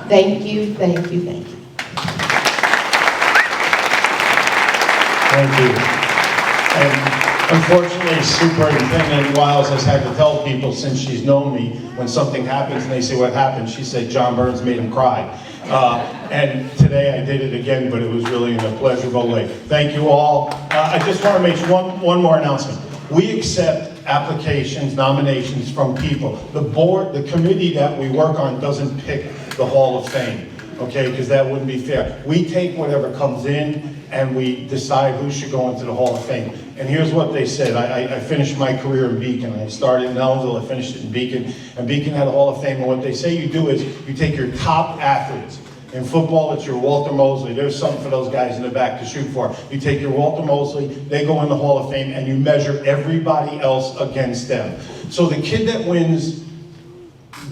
Thank you, thank you, thank you. Thank you. And unfortunately, Superintendent Wiles has had to tell people since she's known me, when something happens and they say, what happened? She said, John Burns made him cry. And today I did it again, but it was really in a pleasurable way. Thank you all. I just want to make one more announcement. We accept applications, nominations from people. The board, the committee that we work on doesn't pick the Hall of Fame, okay, because that wouldn't be fair. We take whatever comes in and we decide who should go into the Hall of Fame. And here's what they said. I finished my career in Beacon. I started in Ellenville, I finished it in Beacon, and Beacon had a Hall of Fame. And what they say you do is you take your top athletes. In football, it's your Walter Mosley. There's something for those guys in the back to shoot for. You take your Walter Mosley, they go in the Hall of Fame, and you measure everybody else against them. So the kid that wins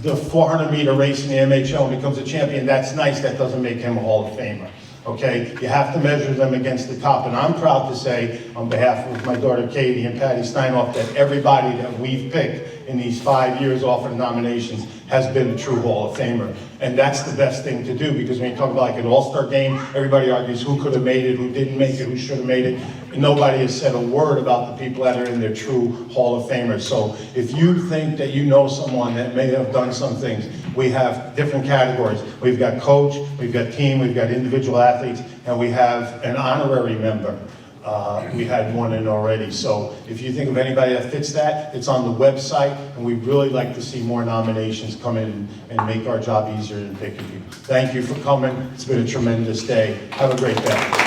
the 400-meter race in the MHL and becomes a champion, that's nice. That doesn't make him a Hall of Famer. Okay, you have to measure them against the top. And I'm proud to say, on behalf of my daughter Katie and Patty Steinoff, that everybody that we've picked in these 5 years offered nominations has been a true Hall of Famer. And that's the best thing to do, because when you talk about like an all-star game, everybody argues who could have made it, who didn't make it, who should have made it. And nobody has said a word about the people that are in their true Hall of Famers. So if you think that you know someone that may have done some things, we have different categories. We've got coach, we've got team, we've got individual athletes, and we have an honorary member. We had one in already. So if you think of anybody that fits that, it's on the website, and we'd really like to see more nominations come in and make our job easier in picking people. Thank you for coming. It's been a tremendous day. Have a great day.